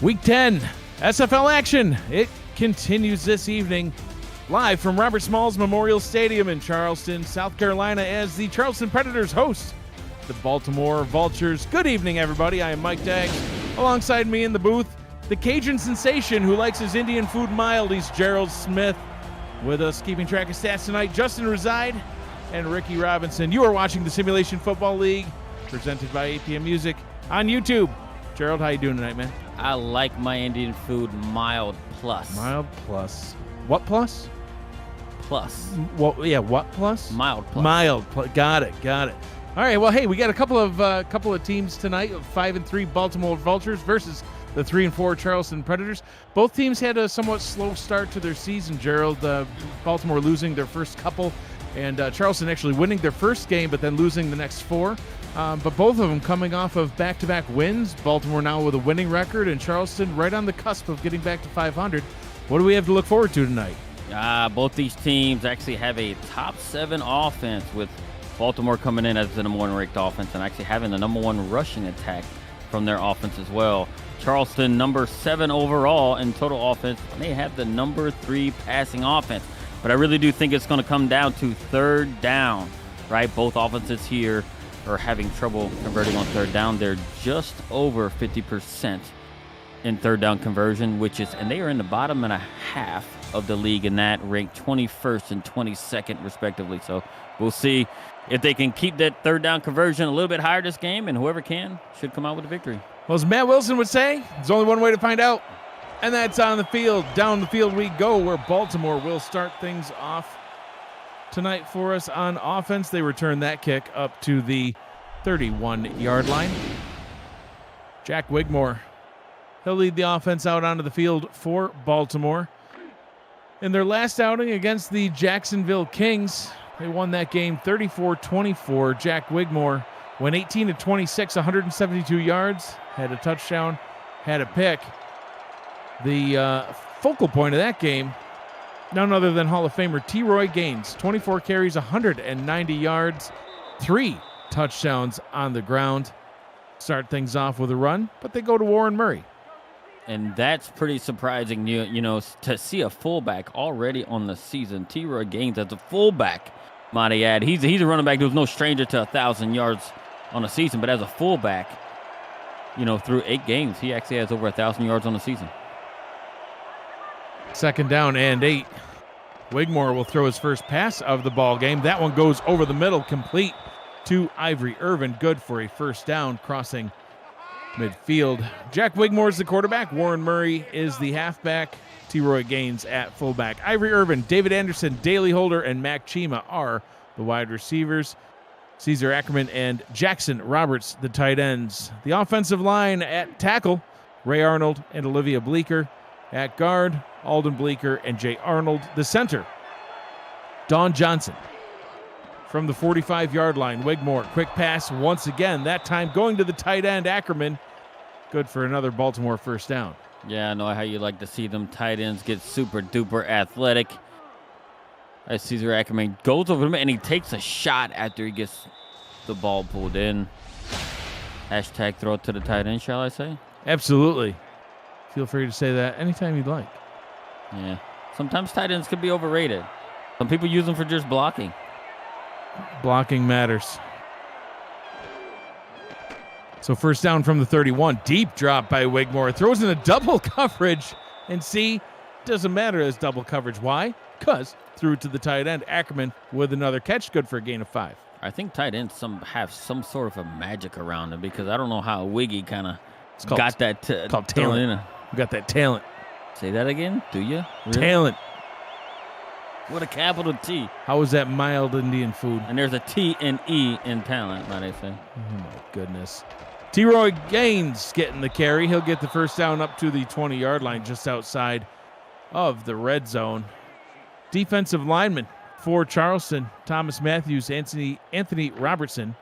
Week 10, SFL action. It continues this evening, live from Robert Smalls Memorial Stadium in Charleston, South Carolina, as the Charleston Predators host the Baltimore Vultures. Good evening, everybody. I am Mike Daggs. Alongside me in the booth, the Cajun sensation who likes his Indian food mild. He's Gerald Smith. With us keeping track of stats tonight, Justin Reside and Ricky Robinson. You are watching the Simulation Football League, presented by APM Music on YouTube. Gerald, how you doing tonight, man? I like my Indian food mild plus. Mild plus. What plus? Plus. What? Yeah, what plus? Mild plus. Mild plus. Got it. All right, well, hey, we got a couple of teams tonight, 5-3 Baltimore Vultures versus the 3-4 Charleston Predators. Both teams had a somewhat slow start to their season, Gerald. Baltimore losing their first couple, and Charleston actually winning their first game, but then losing the next four. But both of them coming off of back-to-back wins. Baltimore now with a winning record, and Charleston right on the cusp of getting back to 500. What do we have to look forward to tonight? Both these teams actually have a top 7 offense, with Baltimore coming in as the number 1 ranked offense and actually having the number 1 rushing attack from their offense as well. Charleston, number 7 overall in total offense. They have the number 3 passing offense. But I really do think it's going to come down to third down, right? Both offenses here are having trouble converting on third down. They're just over 50% in third down conversion, and they are in the bottom and a half of the league in that, ranked 21st and 22nd respectively. So we'll see if they can keep that third down conversion a little bit higher this game, and whoever can should come out with a victory. Well, as Matt Wilson would say, there's only one way to find out, and that's on the field. Down the field we go, where Baltimore will start things off tonight for us on offense. They return that kick up to the 31-yard line. Jack Wigmore, he'll lead the offense out onto the field for Baltimore. In their last outing against the Jacksonville Kings, they won that game 34-24. Jack Wigmore went 18-26, 172 yards, had a touchdown, had a pick. The focal point of that game, none other than Hall of Famer T. Roy Gaines, 24 carries, 190 yards, 3 touchdowns on the ground. Start things off with a run, but they go to Warren Murray. And that's pretty surprising, you know, to see a fullback already on the season. T. Roy Gaines as a fullback, might I add. He's a running back who's no stranger to 1,000 yards on a season, but as a fullback, you know, through 8 games, he actually has over 1,000 yards on the season. Second down and 8. Wigmore will throw his first pass of the ball game. That one goes over the middle, complete to Ivory Irvin. Good for a first down, crossing midfield. Jack Wigmore is the quarterback. Warren Murray is the halfback. T. Roy Gaines at fullback. Ivory Irvin, David Anderson, Daley Holder, and Mac Chima are the wide receivers. Caesar Ackerman and Jackson Roberts, the tight ends. The offensive line at tackle, Ray Arnold and Olivia Bleeker. At guard, Alden Bleeker and Jay Arnold. The center, Don Johnson. From the 45-yard line, Wigmore, quick pass once again, that time going to the tight end, Ackerman. Good for another Baltimore first down. Yeah, I know how you like to see them tight ends get super-duper athletic. As Caesar Ackerman goes over him, and he takes a shot after he gets the ball pulled in. Hashtag throw it to the tight end, shall I say? Absolutely. Feel free to say that anytime you'd like. Yeah. Sometimes tight ends can be overrated. Some people use them for just blocking. Blocking matters. So first down from the 31. Deep drop by Wigmore. Throws in a double coverage. And see, doesn't matter as double coverage. Why? Because threw it to the tight end. Ackerman with another catch. Good for a gain of 5. I think tight ends have some sort of a magic around them, because I don't know how Wiggy kind of got that talent. in. We got that talent. Say that again? Do you? Really? Talent. What a capital T. How was that mild Indian food? And there's a T and E in talent, might I say. Oh, my goodness. T. Roy Gaines getting the carry. He'll get the first down up to the 20-yard line, just outside of the red zone. Defensive lineman for Charleston, Thomas Matthews, Anthony Robertson,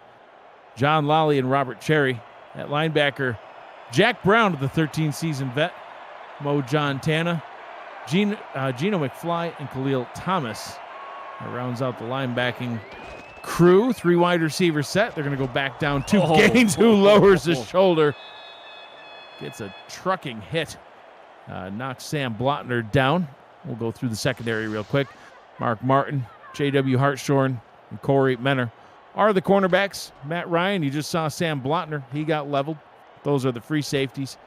John Lally, and Robert Cherry. At linebacker, Jack Brown, the 13-season vet, Mo John Tana, Gino McFly, and Khalil Thomas. That rounds out the linebacking crew. 3 wide receiver set. They're going to go back down to Gaines, who lowers his shoulder. gets a trucking hit. Knocks Sam Blotner down. We'll go through the secondary real quick. Mark Martin, J.W. Hartshorn, and Corey Menner are the cornerbacks. Matt Ryan, you just saw Sam Blotner. He got leveled. Those are the free safeties.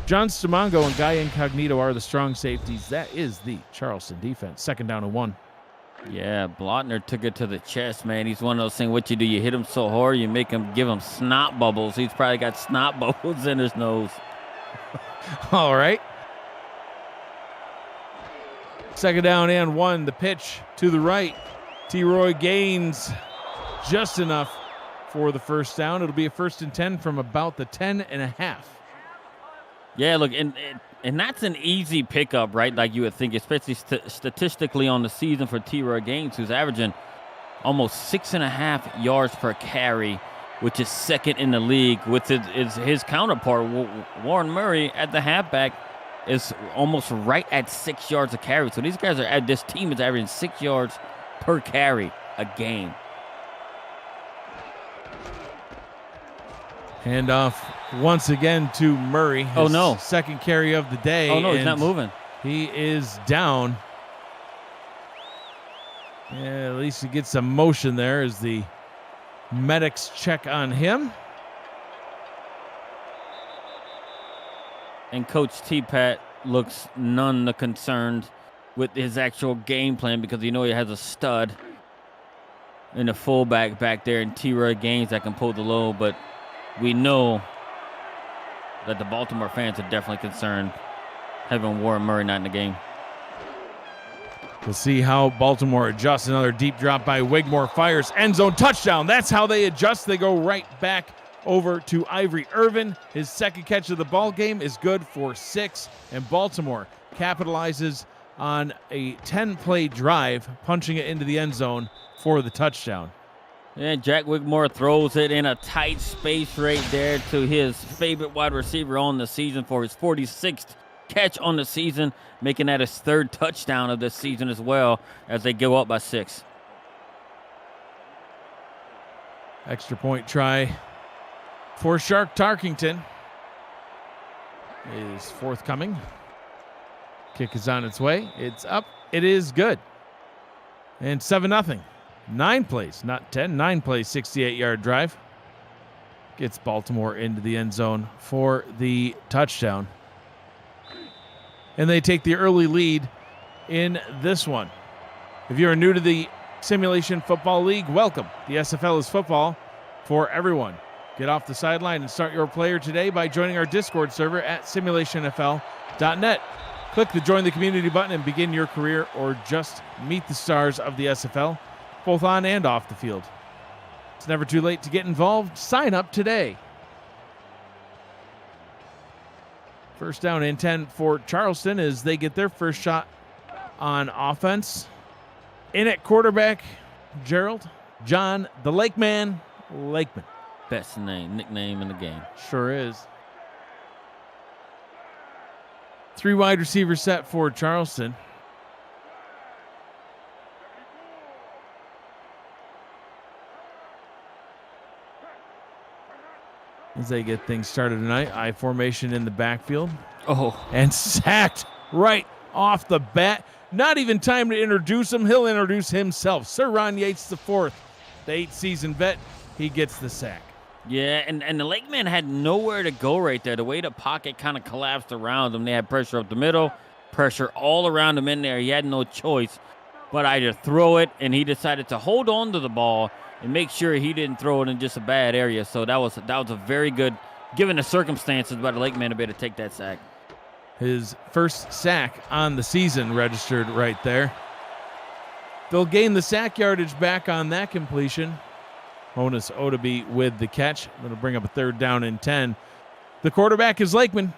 John Stamongo and Guy Incognito are the strong safeties. That is the Charleston defense. 2nd down and 1. Yeah, Blotner took it to the chest, man. He's one of those things, what you do, you hit him so hard, you give him snot bubbles. He's probably got snot bubbles in his nose. All right. 2nd down and 1. The pitch to the right. T-Roy gains just enough for the 1st down. It'll be a 1st and 10 from about the 10.5. Yeah, look, and that's an easy pickup, right? Like you would think, especially statistically on the season for T-Roy Gaines, who's averaging almost 6.5 yards per carry, which is 2nd in the league. With his counterpart, Warren Murray, at the halfback, is almost right at 6 yards a carry. So these guys this team is averaging 6 yards per carry a game. Handoff once again to Murray. His Oh, no. 2nd carry of the day. Oh, no, he's not moving. He is down. Yeah, at least he gets some motion there as the medics check on him. And Coach T-Pat looks none the concerned with his actual game plan because he has a stud in the fullback back there in T-Roy Gaines that can pull the load, but we know that the Baltimore fans are definitely concerned having Warren Murray not in the game. We'll see how Baltimore adjusts. Another deep drop by Wigmore. Fires. End zone touchdown. That's how they adjust. They go right back over to Ivory Irvin. His 2nd catch of the ball game is good for 6. And Baltimore capitalizes on a 10-play drive, punching it into the end zone for the touchdown. And Jack Wigmore throws it in a tight space right there to his favorite wide receiver on the season for his 46th catch on the season, making that his 3rd touchdown of this season as well as they go up by 6. Extra point try for Shark Tarkington is forthcoming. Kick is on its way. It's up. It is good. And 7-0. 9 plays, not 10. 9 plays, 68-yard drive. Gets Baltimore into the end zone for the touchdown. And they take the early lead in this one. If you are new to the Simulation Football League, welcome. The SFL is football for everyone. Get off the sideline and start your player today by joining our Discord server at simulationfl.net. Click the Join the Community button and begin your career, or just meet the stars of the SFL, both on and off the field. It's never too late to get involved. Sign up today. 1st down and 10 for Charleston as they get their first shot on offense. In at quarterback, Gerald John the Lake Man Lakeman. Best nickname in the game. Sure is. 3 wide receiver set for Charleston. As they get things started tonight, I formation in the backfield. Oh. And sacked right off the bat. Not even time to introduce him. He'll introduce himself. Sir Ron Yates IV, the 8-season vet. He gets the sack. Yeah, and the Lakeman had nowhere to go right there. The way the pocket kind of collapsed around him, they had pressure up the middle, pressure all around him in there. He had no choice but either throw it, and he decided to hold on to the ball and make sure he didn't throw it in just a bad area. So that was a very good, given the circumstances, by the Lakeman to be able to take that sack. His first sack on the season registered right there. They'll gain the sack yardage back on that completion. Honus Odeby with the catch. That'll bring up a 3rd down and 10. The quarterback is Lakeman.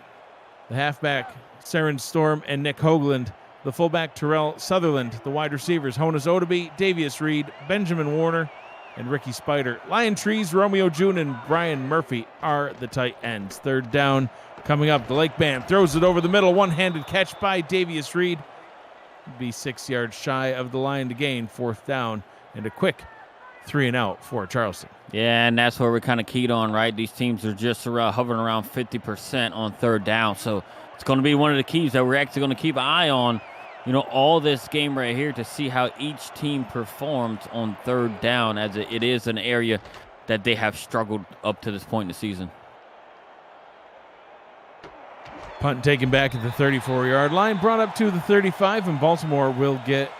The halfback, Saren Storm and Nick Hoagland. The fullback, Terrell Sutherland. The wide receivers, Honus Odeby, Davius Reed, Benjamin Warner, and Ricky Spider. Lion Trees, Romeo June, and Brian Murphy are the tight ends. 3rd down coming up. The Lake Band throws it over the middle. One-handed catch by Davius Reed. Be 6 yards shy of the line to gain. 4th down and a quick 3 and out for Charleston. Yeah, and that's where we're kind of keyed on, right? These teams are just hovering around 50% on third down. So it's going to be one of the keys that we're actually going to keep an eye on, all this game right here to see how each team performs on third down, as it is an area that they have struggled up to this point in the season. Punt taken back at the 34-yard line, brought up to the 35, and Baltimore will get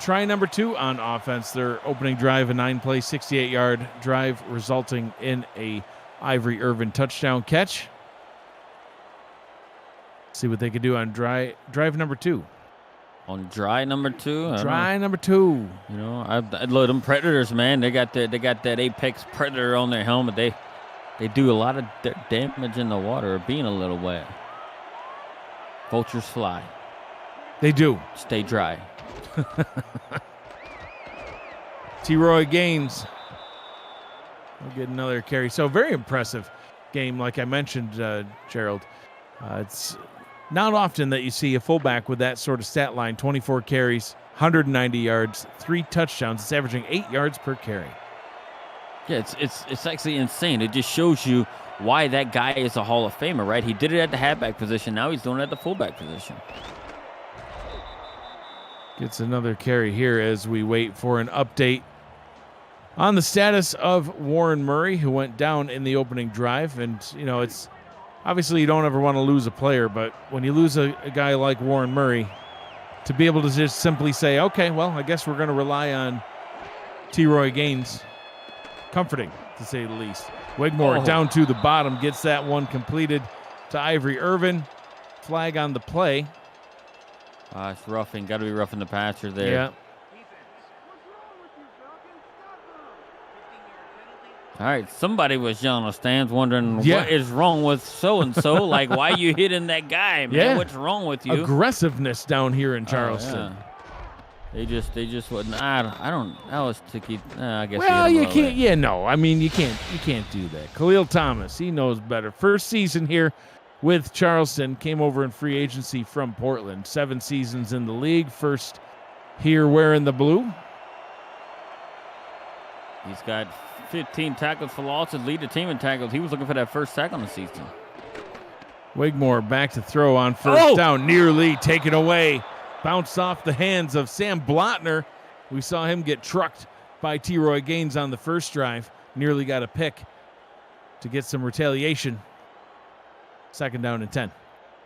try number 2 on offense. Their opening drive, a 9-play, 68-yard drive, resulting in a Ivory Irvin touchdown catch. See what they can do on drive number 2. On dry number 2? Number 2. I love them Predators, man. They got that Apex Predator on their helmet. They do a lot of damage in the water, being a little wet. Vultures fly. They do. Stay dry. T-Roy Gaines will get another carry. So very impressive game, like I mentioned, Gerald. It's not often that you see a fullback with that sort of stat line. 24 carries, 190 yards, 3 touchdowns. It's averaging 8 yards per carry. Yeah, it's actually insane. It just shows you why that guy is a Hall of Famer, right? He did it at the halfback position. Now he's doing it at the fullback position. Gets another carry here as we wait for an update on the status of Warren Murray, who went down in the opening drive. And, it's obviously you don't ever want to lose a player, but when you lose a guy like Warren Murray, to be able to just simply say, okay, well, I guess we're going to rely on T-Roy Gaines, comforting, to say the least. Wigmore down to the bottom, gets that one completed to Ivory Irvin. Flag on the play. It's roughing. Got to be roughing the passer there. Yeah. All right, somebody was yelling on the stands wondering what is wrong with so-and-so. Like, why are you hitting that guy, man? Yeah. What's wrong with you? Aggressiveness down here in Charleston. They just wouldn't. I don't. That was tricky. I guess. Well, you can't. Yeah, no. I mean, you can't do that. Khalil Thomas, he knows better. First season here with Charleston, came over in free agency from Portland. 7 seasons in the league. First here wearing the blue. He's got 15 tackles for losses, lead the team in tackles. He was looking for that first sack on the season. Wigmore back to throw on first down, nearly taken away. Bounced off the hands of Sam Blotner. We saw him get trucked by T-Roy Gaines on the first drive. Nearly got a pick to get some retaliation. 2nd down and 10.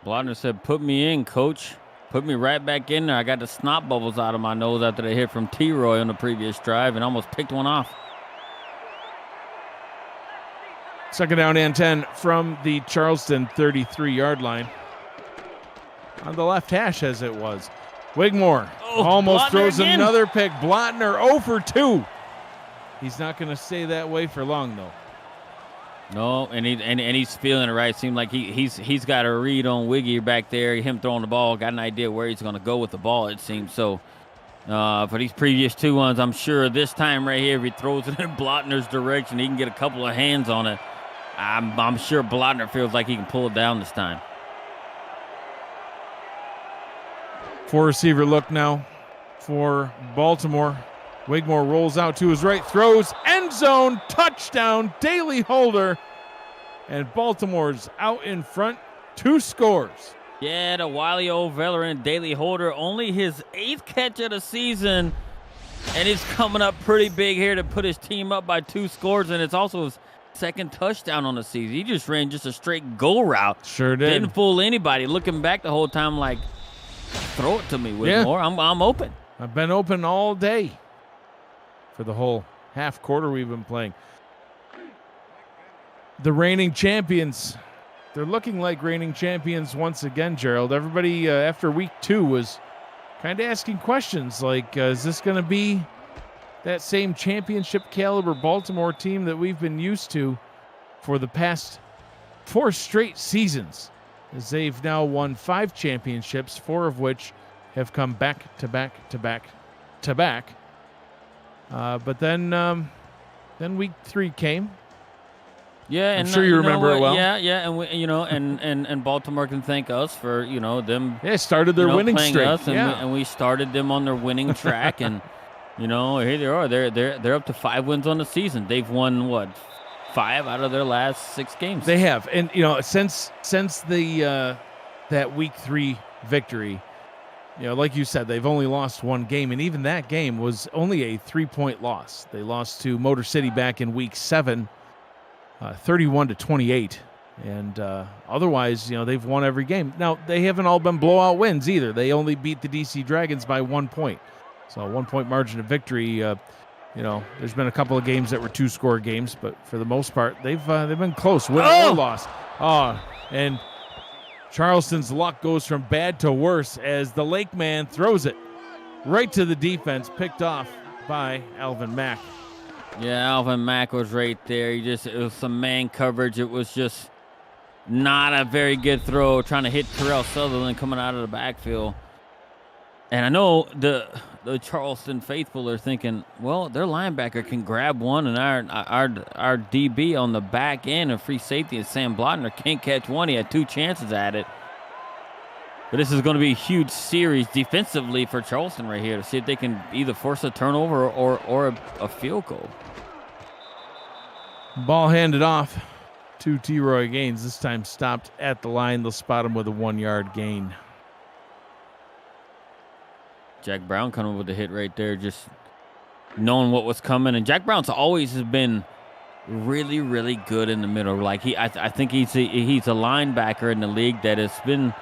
Blotner said, "Put me in, coach. Put me right back in there. I got the snot bubbles out of my nose after they hit from T-Roy on the previous drive and almost picked one off." 2nd down and 10 from the Charleston 33-yard line. On the left hash, as it was. Wigmore almost Blotner throws again. Another pick. Blotner 0 for 2. He's not going to stay that way for long, though. No, and he's feeling it, right? Seemed like he's got a read on Wiggy back there. Him throwing the ball, got an idea where he's going to go with the ball, it seems. So for these previous 2 ones, I'm sure this time right here, if he throws it in Blotner's direction, he can get a couple of hands on it. I'm sure Blotner feels like he can pull it down this time. 4-receiver look now for Baltimore. Wigmore rolls out to his right, throws, end zone, touchdown, Daly Holder. And Baltimore's out in front, 2 scores. Yeah, the wily old veteran Daly Holder, only his 8th catch of the season. And he's coming up pretty big here to put his team up by 2 scores. And it's also his 2nd touchdown on the season. He just ran just a straight go route. Sure did. Didn't fool anybody. Looking back the whole time like, throw it to me, Whitmore. Yeah. I'm open. I've been open all day for the whole half quarter we've been playing. The reigning champions. They're looking like reigning champions once again, Gerald. Everybody after week 2 was kind of asking questions like, is this going to be that same championship caliber Baltimore team that we've been used to for the past 4 straight seasons? As they've now won 5 championships, 4 of which have come back to back to back to back. But then week 3 came. Yeah, and I'm sure you remember it well. Yeah, and we, and Baltimore can thank us for them. Yeah, started their winning playing streak. Us and we started them on their winning track, and You know, here they are. They're up to 5 wins on the season. They've won what, 5 out of their last 6 games. They have, and you know, since the that week 3 victory, you know, like you said, they've only lost 1 game, and even that game was only a 3-point loss. They lost to Motor City back in week 7, 31-28, and otherwise, you know, they've won every game. Now they haven't all been blowout wins either. They only beat the DC Dragons by 1 point. So a 1-point margin of victory. You know, there's been a couple of games that were 2-score games, but for the most part, they've been close, win or loss. And Charleston's luck goes from bad to worse as the Lake Man throws it right to the defense, picked off by Alvin Mack. Yeah, Alvin Mack was right there. It was some man coverage. It was just not a very good throw, trying to hit Terrell Sutherland coming out of the backfield. And I know the Charleston faithful are thinking, well, their linebacker can grab one, and our DB on the back end of free safety is Sam Blotner can't catch one. He had 2 chances at it. But this is going to be a huge series defensively for Charleston right here to see if they can either force a turnover or a field goal. Ball handed off to T-Roy Gaines. This time stopped at the line. They'll spot him with a 1-yard gain. Jack Brown coming with the hit right there, just knowing what was coming. And Jack Brown's always has been really, really good in the middle. Like I think he's a linebacker in the league that has been,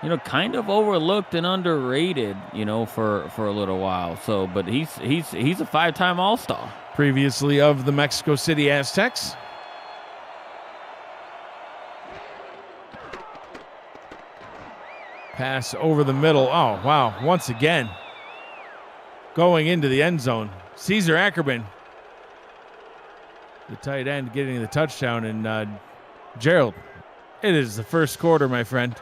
you know, kind of overlooked and underrated, you know, for a little while. So, but he's a 5-time All-Star. Previously of the Mexico City Aztecs. Pass over the middle. Oh, wow. Once again, going into the end zone. Caesar Ackerman, the tight end, getting the touchdown. And Gerald, it is the first quarter, my friend.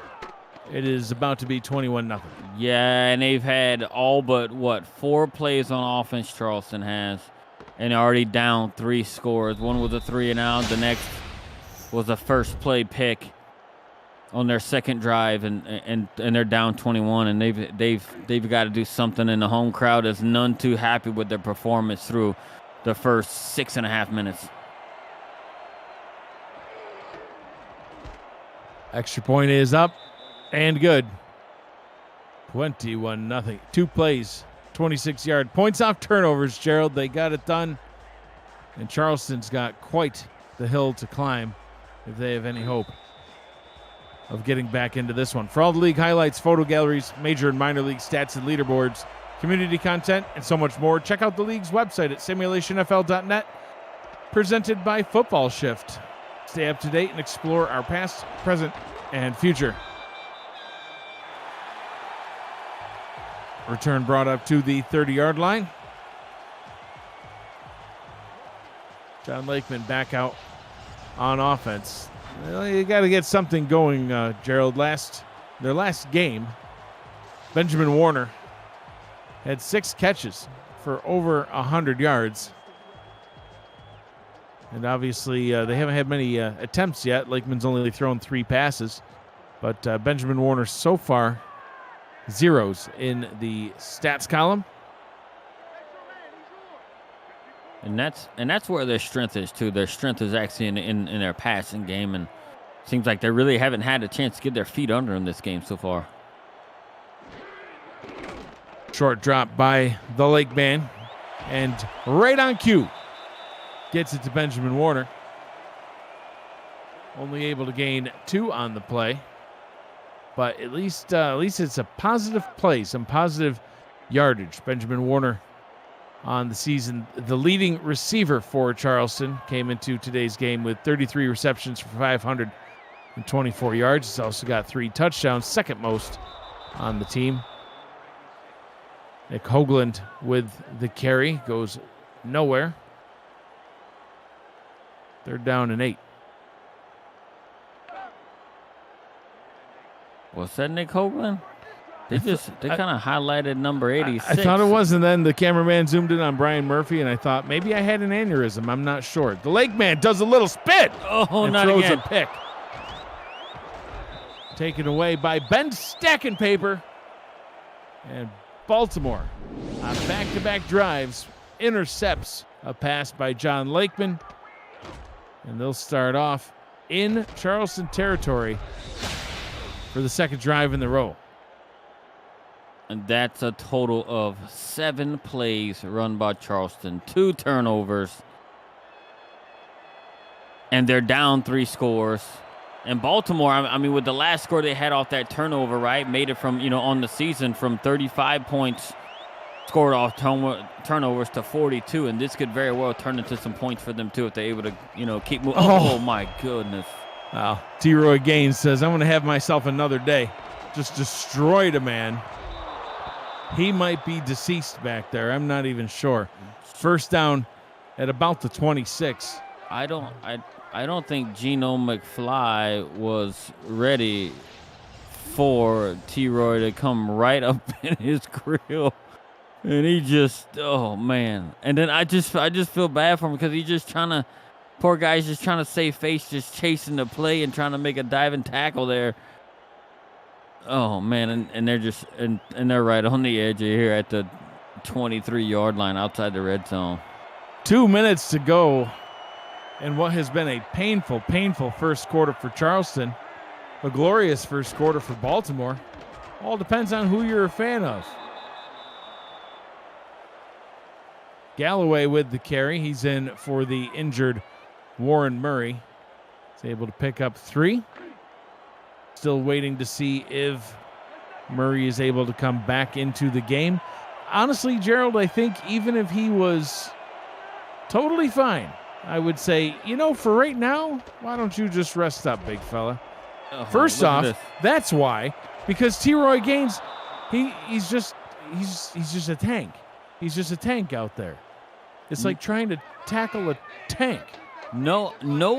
It is about to be 21-0. Yeah, and they've had all but, 4 plays on offense Charleston has, and already down 3 scores. One was a 3-and-out. The next was a first play pick on their second drive, and they're down 21, and they've got to do something. And the home crowd is none too happy with their performance through the first 6.5 minutes. Extra point is up and good. 21-0. 2 plays, 26-yard points off turnovers, Gerald. They got it done, and Charleston's got quite the hill to climb if they have any hope of getting back into this one. For all the league highlights, photo galleries, major and minor league stats and leaderboards, community content, and so much more, check out the league's website at simulationfl.net, presented by Football Shift. Stay up to date and explore our past, present, and future. Return brought up to the 30-yard line. John Lakeman back out on offense. Well, you got to get something going, Gerald. Their last game, Benjamin Warner had 6 catches for over 100 yards. And obviously, they haven't had many attempts yet. Lakeman's only thrown 3 passes. But Benjamin Warner so far, 0s in the stats column. And that's where their strength is, too. Their strength is actually in their passing game, and it seems like they really haven't had a chance to get their feet under them this game so far. Short drop by the Lake Man, and right on cue, gets it to Benjamin Warner. Only able to gain 2 on the play, but at least it's a positive play, some positive yardage. Benjamin Warner on the season, the leading receiver for Charleston, came into today's game with 33 receptions for 524 yards. He's also got 3 touchdowns, second most on the team. Nick Hoagland with the carry, goes nowhere. 3rd down and 8. Was that Nick Hoagland? They kind of highlighted number 86. I thought it was, and then the cameraman zoomed in on Brian Murphy, and I thought maybe I had an aneurysm. I'm not sure. The Lake Man does a little spit and not throws again. a pick. Taken away by Ben Stackenpaper. And Baltimore on back-to-back drives, intercepts a pass by John Lakeman, and they'll start off in Charleston territory for the second drive in the row. And that's a total of 7 plays run by Charleston, 2 turnovers, and they're down 3 scores. And Baltimore, I mean, with the last score they had off that turnover, right, made it from, on the season from 35 points scored off turnovers to 42, and this could very well turn into some points for them too if they're able to, keep moving. Oh my goodness! Wow. T-Roy Gaines says, "I'm going to have myself another day." Just destroyed a man. He might be deceased back there. I'm not even sure. First down at about the 26. I don't think Geno McFly was ready for T-Roy to come right up in his grill. And he just, oh man. And then I just feel bad for him because he's just poor guy's just trying to save face, just chasing the play and trying to make a diving tackle there. Oh man, and they're just, and they're right on the edge here at the 23-yard line outside the red zone. 2 minutes to go. And what has been a painful first quarter for Charleston, a glorious first quarter for Baltimore. All depends on who you're a fan of. Galloway with the carry. He's in for the injured Warren Murray. He's able to pick up 3. Still waiting to see if Murray is able to come back into the game. Honestly, Gerald, I think even if he was totally fine, I would say, for right now, why don't you just rest up, big fella? First off, that's why, because T-Roy Gaines, he's just a tank. He's just a tank out there. It's like trying to tackle a tank. No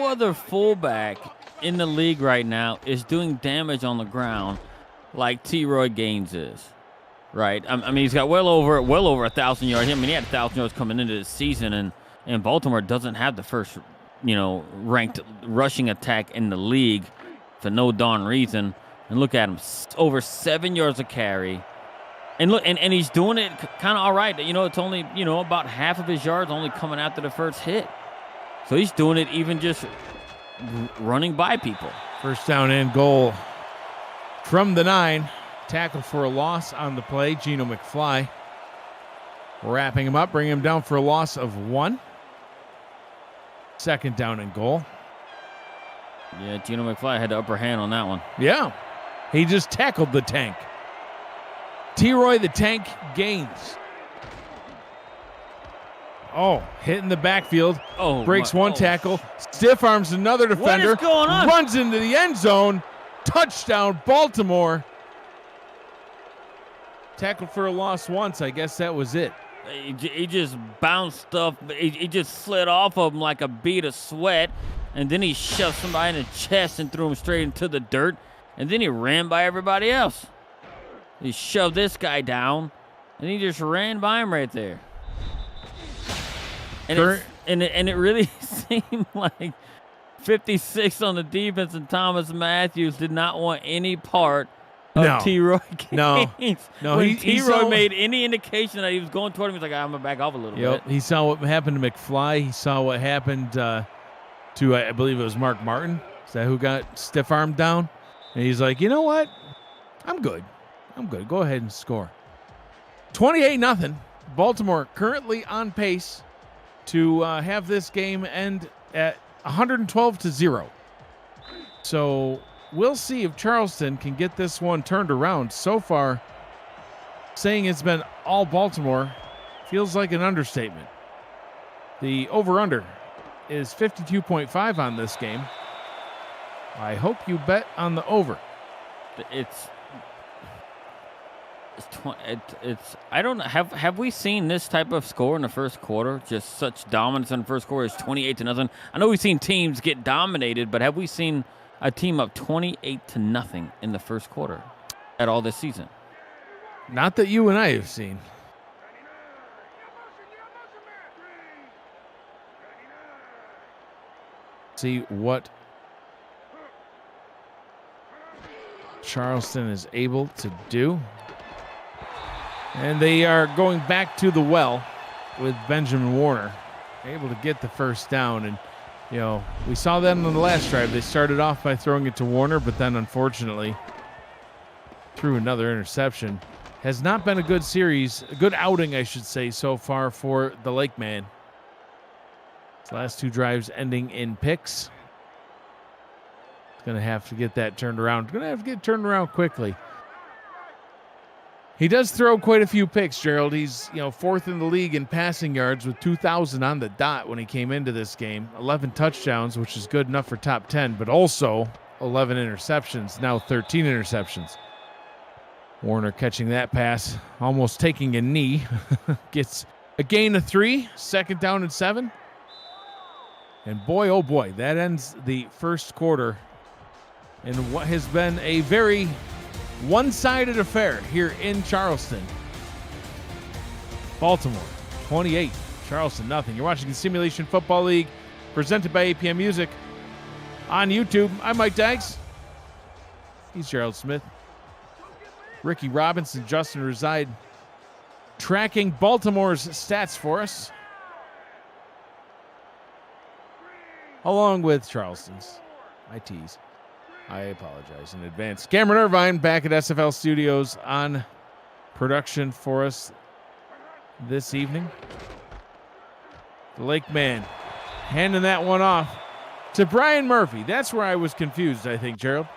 other fullback in the league right now is doing damage on the ground like T-Roy Gaines is. Right? I mean, he's got well over 1,000 yards. I mean, he had 1,000 yards coming into the season, and Baltimore doesn't have the first, ranked rushing attack in the league for no darn reason. And look at him, over 7 yards a carry. And look, and he's doing it kind of all right. It's only, about half of his yards only coming after the first hit. So he's doing it even just running by people. First down and goal from the 9. Tackle for a loss on the play. Geno McFly wrapping him up, bringing him down for a loss of 1. Second down and goal. Yeah, Geno McFly had the upper hand on that one. Yeah, he just tackled the tank. T-Roy the Tank Gaines. Oh, hitting the backfield. Oh, breaks one tackle. Stiff arms another defender. What is going on? Runs into the end zone. Touchdown, Baltimore. Tackled for a loss once. I guess that was it. He just bounced up. He just slid off of him like a bead of sweat. And then he shoved somebody in the chest and threw him straight into the dirt. And then he ran by everybody else. He shoved this guy down, and he just ran by him right there. And it really seemed like 56 on the defense, and Thomas Matthews did not want any part of T-Roy Gaines. No. When T-Roy made any indication that he was going toward him, he's like, I'm going to back off a little bit. He saw what happened to McFly. He saw what happened to, I believe it was Mark Martin. Is that who got stiff-armed down? And he's like, you know what? I'm good. Go ahead and score. 28-0. Baltimore currently on pace to have this game end at 112-0. So we'll see if Charleston can get this one turned around. So far, saying it's been all Baltimore feels like an understatement. The over-under is 52.5 on this game. I hope you bet on the over. I don't know. Have we seen this type of score in the first quarter? Just such dominance in the first quarter. It's 28-0. I know we've seen teams get dominated, but have we seen a team up 28-0 in the first quarter at all this season? Not that you and I have seen. See what Charleston is able to do. And they are going back to the well with Benjamin Warner, able to get the first down. And, you know, we saw that on the last drive. They started off by throwing it to Warner, but then unfortunately threw another interception. Has not been a good series, a good outing, I should say, so far for the Lake Man. His last 2 drives ending in picks. He's going to have to get that turned around. Going to have to get turned around quickly. He does throw quite a few picks, Gerald. He's, you know, 4th in the league in passing yards with 2,000 on the dot when he came into this game. 11 touchdowns, which is good enough for top 10, but also 11 interceptions, now 13 interceptions. Warner catching that pass, almost taking a knee. Gets a gain of 3, 2nd down and 7. And boy, oh boy, that ends the first quarter in what has been a very one-sided affair here in Charleston. Baltimore 28, Charleston nothing. You're watching the Simulation Football League presented by APM Music on YouTube. I'm Mike Dykes. He's Gerald Smith. Ricky Robinson, Justin Reside tracking Baltimore's stats for us, along with Charleston's. I tease. I apologize in advance. Cameron Irvine back at SFL Studios on production for us this evening. The Lake Man handing that one off to Brian Murphy. That's where I was confused, I think, Gerald.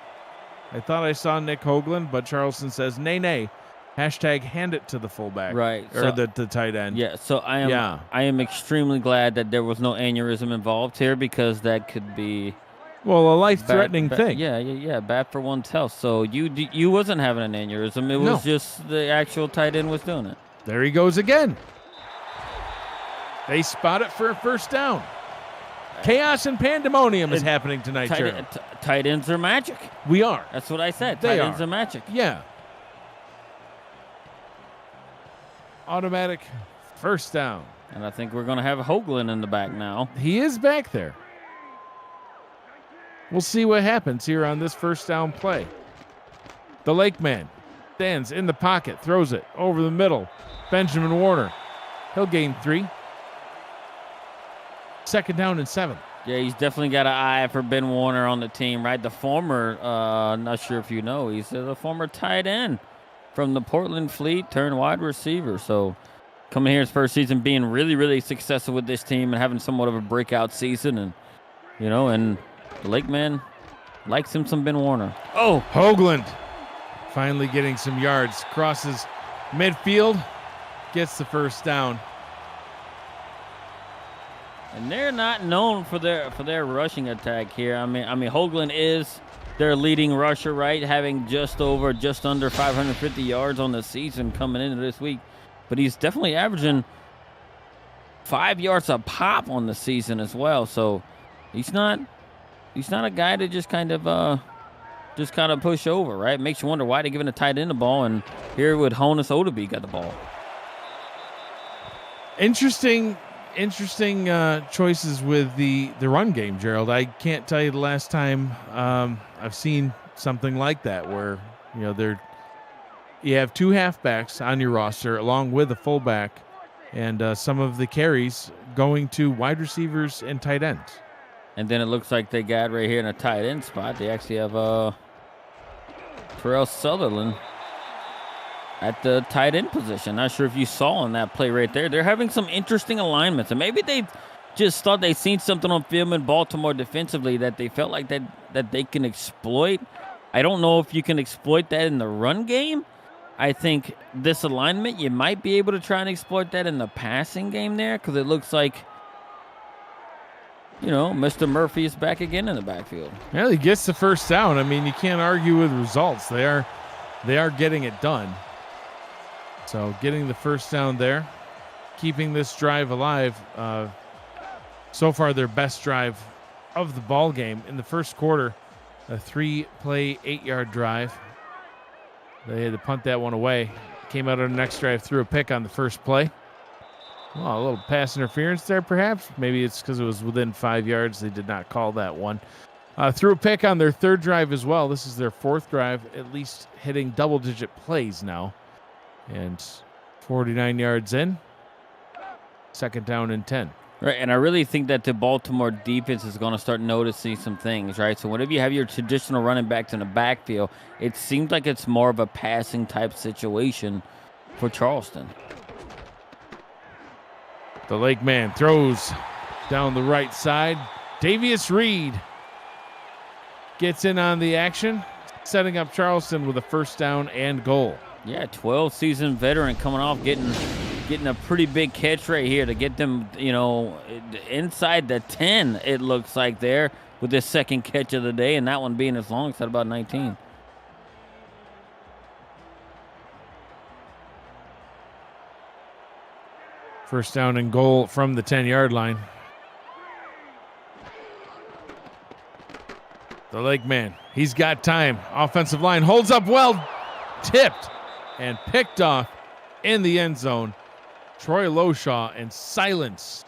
I thought I saw Nick Hoagland, but Charleston says, nay. Hashtag hand it to the fullback. Right. Or the tight end. Yeah, so I am extremely glad that there was no aneurysm involved here, because that could be... Well, a life-threatening thing. Yeah, bad for one's health. So you wasn't having an aneurysm. It was just the actual tight end was doing it. There he goes again. They spot it for a first down. Chaos and pandemonium is happening tonight, Gerald. Tight ends are magic. We are. That's what I said. They tight ends are magic. Yeah. Automatic first down. And I think we're going to have Hoagland in the back now. He is back there. We'll see what happens here on this first down play. The Lake Man stands in the pocket, throws it over the middle. Benjamin Warner. He'll gain 3. 2nd down and 7. Yeah, he's definitely got an eye for Ben Warner on the team, right? The former, not sure if you know, he's the former tight end from the Portland Fleet turned wide receiver. So coming here his first season, being really, really successful with this team and having somewhat of a breakout season. And, you know, and the Lake Man likes him some Ben Warner. Oh, Hoagland finally getting some yards. Crosses midfield, gets the first down. And they're not known for their rushing attack here. I mean, Hoagland is their leading rusher, right? Having just under 550 yards on the season coming into this week. But he's definitely averaging 5 yards a pop on the season as well. So he's not a guy to just kind of push over, right? Makes you wonder why they're giving a tight end the ball, and here with Honus Odeby got the ball. Interesting choices with the run game, Gerald. I can't tell you the last time I've seen something like that, where you have 2 halfbacks on your roster along with a fullback, and some of the carries going to wide receivers and tight ends. And then it looks like they got right here in a tight end spot. They actually have Terrell Sutherland at the tight end position. Not sure if you saw on that play right there. They're having some interesting alignments, and maybe they just thought they'd seen something on film in Baltimore defensively that they felt like that they can exploit. I don't know if you can exploit that in the run game. I think this alignment, you might be able to try and exploit that in the passing game there, because it looks like, Mr. Murphy is back again in the backfield. Yeah, he gets the first down. I mean, you can't argue with results. They are getting it done. So getting the first down there, keeping this drive alive. So far, their best drive of the ball game in the first quarter, a 3-play, 8-yard drive. They had to punt that one away. Came out on the next drive, threw a pick on the first play. Well, a little pass interference there, perhaps. Maybe it's because it was within 5 yards. They did not call that one. Threw a pick on their third drive as well. This is their 4th drive, at least hitting double-digit plays now. And 49 yards in. Second down and 10. Right, and I really think that the Baltimore defense is going to start noticing some things, right? So whenever you have your traditional running backs in the backfield, it seems like it's more of a passing type situation for Charleston. The Lake man throws down the right side. Davius Reed gets in on the action, setting up Charleston with a first down and goal. Yeah, 12-season veteran coming off, getting a pretty big catch right here to get them, inside the 10, it looks like there, with this second catch of the day, and that one being as long as at about 19. First down and goal from the 10-yard line. The Lake man, he's got time. Offensive line holds up well, tipped and picked off in the end zone. Troy Loshaw, and silence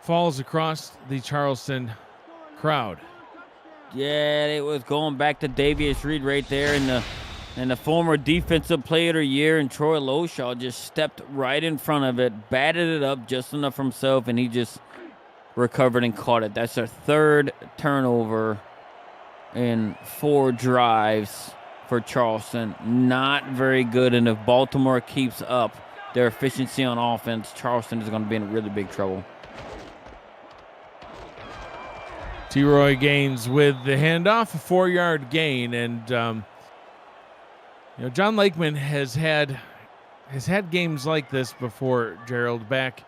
falls across the Charleston crowd. Yeah, it was going back to Davius Reed right there, and the former defensive player of the year, and Troy Loshaw just stepped right in front of it, batted it up just enough for himself, and he just recovered and caught it. That's their third turnover in 4 drives for Charleston. Not very good, and if Baltimore keeps up their efficiency on offense, Charleston is going to be in really big trouble. T-Roy Gaines with the handoff, a 4-yard gain, and John Lakeman has had games like this before, Gerald, back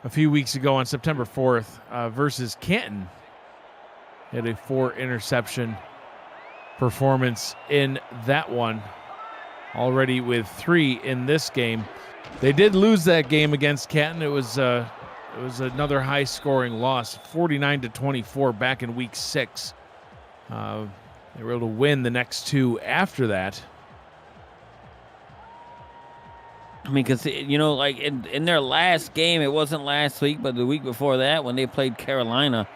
a few weeks ago on September 4th versus Canton. Had a 4-interception performance in that one, already with 3 in this game. They did lose that game against Canton. It was another high-scoring loss, 49-24 back in week 6. They were able to win the next 2 after that. I mean, because, like in their last game, it wasn't last week, but the week before that when they played Carolina,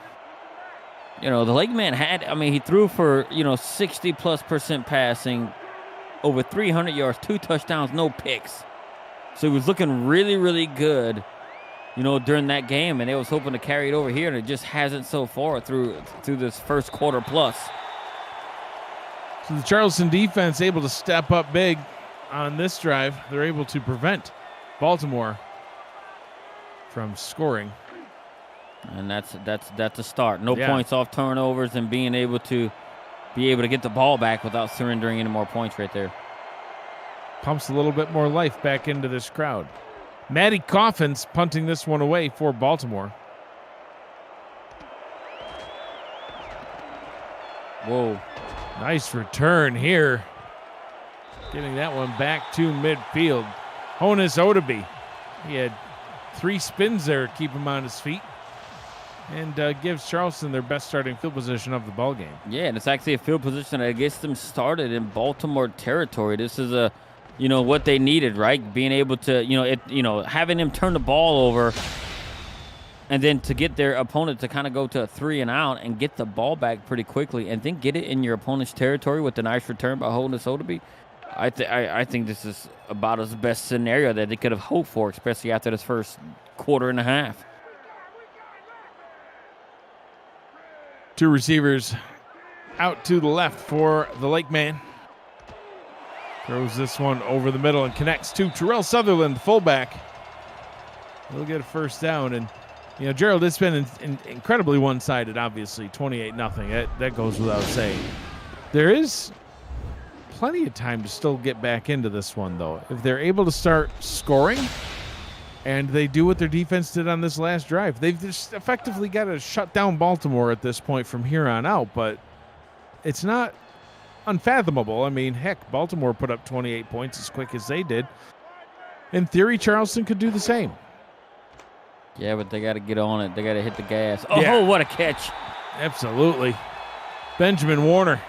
the Lake man he threw for, 60+% passing, over 300 yards, 2 touchdowns, no picks. So he was looking really, really good, during that game, and they was hoping to carry it over here, and it just hasn't so far through this first quarter plus. So the Charleston defense able to step up big on this drive. They're able to prevent Baltimore from scoring. And that's a start. No points off turnovers, and being able to get the ball back without surrendering any more points right there. Pumps a little bit more life back into this crowd. Matty Coffins punting this one away for Baltimore. Whoa. Nice return here. Getting that one back to midfield. Honus Odeby. He had 3 spins there to keep him on his feet. And gives Charleston their best starting field position of the ball game. Yeah, and it's actually a field position that gets them started in Baltimore territory. This is what they needed, right? Being able to, having them turn the ball over, and then to get their opponent to kind of go to a 3 and out and get the ball back pretty quickly, and then get it in your opponent's territory with a nice return by Honus Odeby. I think this is about as best scenario that they could have hoped for, especially after this first quarter and a half. 2 receivers out to the left for the Lake man. Throws this one over the middle and connects to Terrell Sutherland, the fullback. He'll get a first down. And, Gerald, it's been incredibly one-sided, obviously, 28-0. That goes without saying. There is plenty of time to still get back into this one, though. If they're able to start scoring, and they do what their defense did on this last drive, they've just effectively got to shut down Baltimore at this point from here on out. But it's not unfathomable. I mean, heck, Baltimore put up 28 points as quick as they did. In theory, Charleston could do the same. Yeah, but they got to get on it. They got to hit the gas. Oh, yeah. What a catch. Absolutely. Benjamin Warner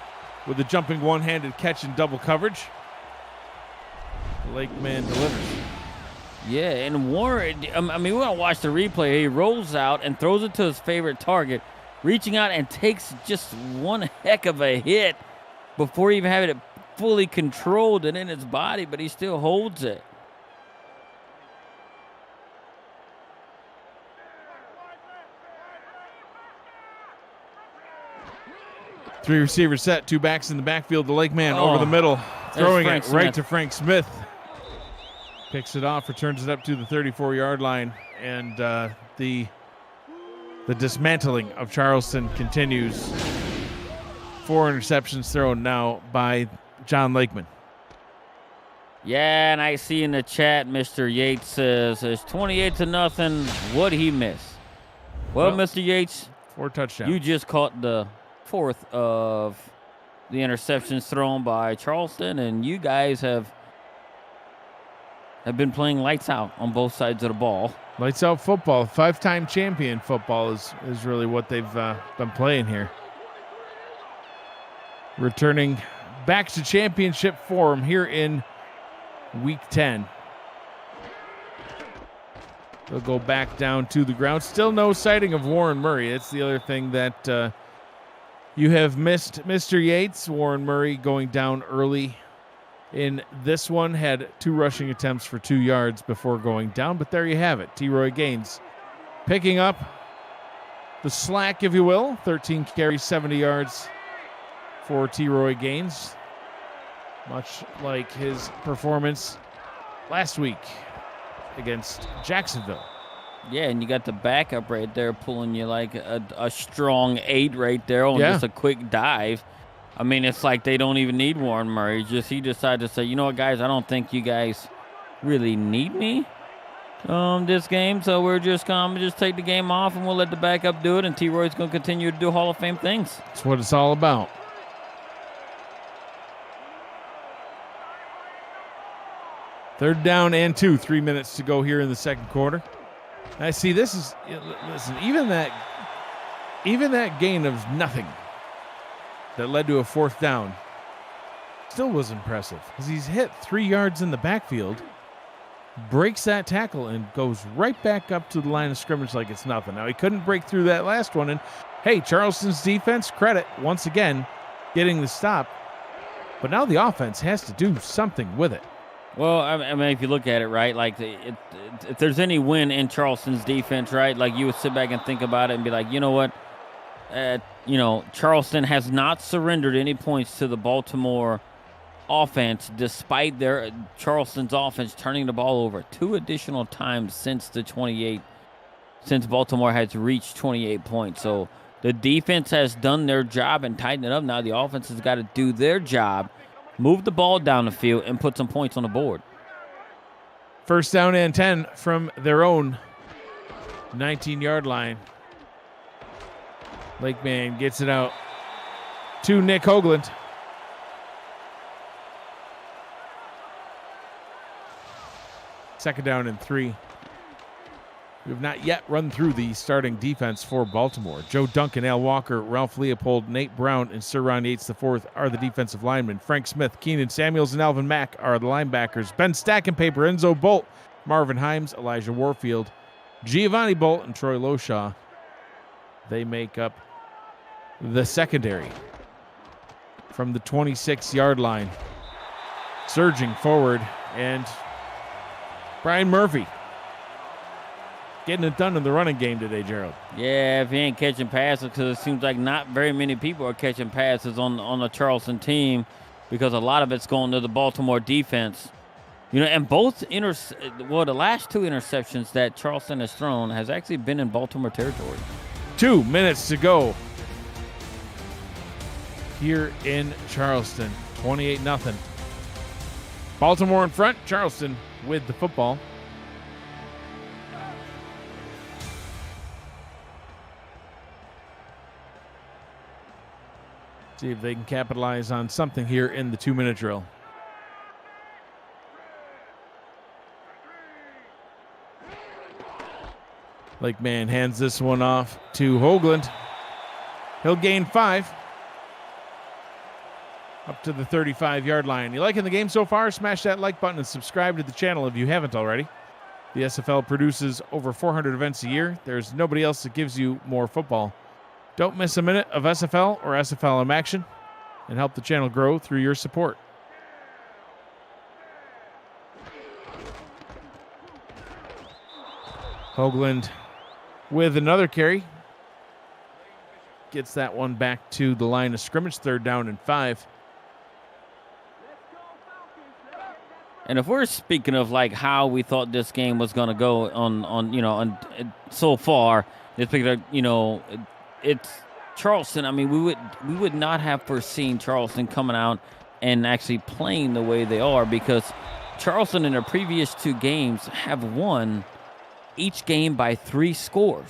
with the jumping one-handed catch in double coverage. The Lake man delivers. Yeah, and Warner, we want to watch the replay. He rolls out and throws it to his favorite target, reaching out and takes just one heck of a hit before even having it fully controlled and in his body, but he still holds it. Three receiver set, two backs in the backfield. The Lake man over the middle, throwing it right to Frank Smith. Picks it off, returns it up to the 34-yard line, and the dismantling of Charleston continues. 4 interceptions thrown now by John Lakeman. Yeah, and I see in the chat, Mr. Yates says it's 28-0. What'd he miss? Well, Mr. Yates, 4 touchdowns. You just caught the 4th of the interceptions thrown by Charleston, and you guys have been playing lights out on both sides of the ball. Lights out football. 5-time champion football is really what they've been playing here. Returning back to championship form here in week 10. They'll go back down to the ground. Still no sighting of Warren Murray. That's the other thing that you have missed, Mr. Yates. Warren Murray going down early in this one. Had 2 rushing attempts for 2 yards before going down. But there you have it. T-Roy Gaines picking up the slack, if you will. 13 carries, 70 yards for T-Roy Gaines. Much like his performance last week against Jacksonville. Yeah, and you got the backup right there pulling you like a strong 8 right there on just a quick dive. I mean, it's like they don't even need Warren Murray. He decided to say, you know what, guys, I don't think you guys really need me this game, so we're just going to take the game off and we'll let the backup do it, and T-Roy's going to continue to do Hall of Fame things. That's what it's all about. Third down and 2, 3 minutes to go here in the second quarter. I see this is, listen, even that gain of nothing that led to a 4th down still was impressive because he's hit 3 yards in the backfield, breaks that tackle, and goes right back up to the line of scrimmage like it's nothing. Now, he couldn't break through that last one, and hey, Charleston's defense, credit, once again, getting the stop. But now the offense has to do something with it. Well, I mean, if you look at it, right, like if there's any win in Charleston's defense, right, like you would sit back and think about it and be like, you know what, Charleston has not surrendered any points to the Baltimore offense, despite Charleston's offense turning the ball over 2 additional times since Baltimore has reached 28 points. So the defense has done their job and tightened it up. Now the offense has got to do their job, move the ball down the field, and put some points on the board. First down and 10 from their own 19-yard line. Lakeman gets it out to Nick Hoagland. Second down and 3. We have not yet run through the starting defense for Baltimore. Joe Duncan, Al Walker, Ralph Leopold, Nate Brown, and Sir Ron Yates IV are the defensive linemen. Frank Smith, Keenan Samuels, and Alvin Mack are the linebackers. Ben Stackenpaper, Enzo Bolt, Marvin Himes, Elijah Warfield, Giovanni Bolt, and Troy Loshaw. They make up the secondary from the 26-yard line. Surging forward, and Brian Murphy getting it done in the running game today, Gerald. Yeah, if he ain't catching passes, because it seems like not very many people are catching passes on the Charleston team, because a lot of it's going to the Baltimore defense. And both the last 2 interceptions that Charleston has thrown has actually been in Baltimore territory. 2 minutes to go here in Charleston. 28-0. Baltimore in front, Charleston with the football. See if they can capitalize on something here in the 2-minute drill. Lakeman hands this one off to Hoagland. He'll gain 5. Up to the 35-yard line. You liking the game so far? Smash that like button and subscribe to the channel if you haven't already. The SFL produces over 400 events a year. There's nobody else that gives you more football. Don't miss a minute of SFL or SFLM action, and help the channel grow through your support. Hoagland with another carry. Gets that one back to the line of scrimmage, 3rd down and 5. And if we're speaking of like how we thought this game was going to go on so far, it's because, it's Charleston. I mean, we would not have foreseen Charleston coming out and actually playing the way they are, because Charleston in their previous 2 games have won each game by 3 scores.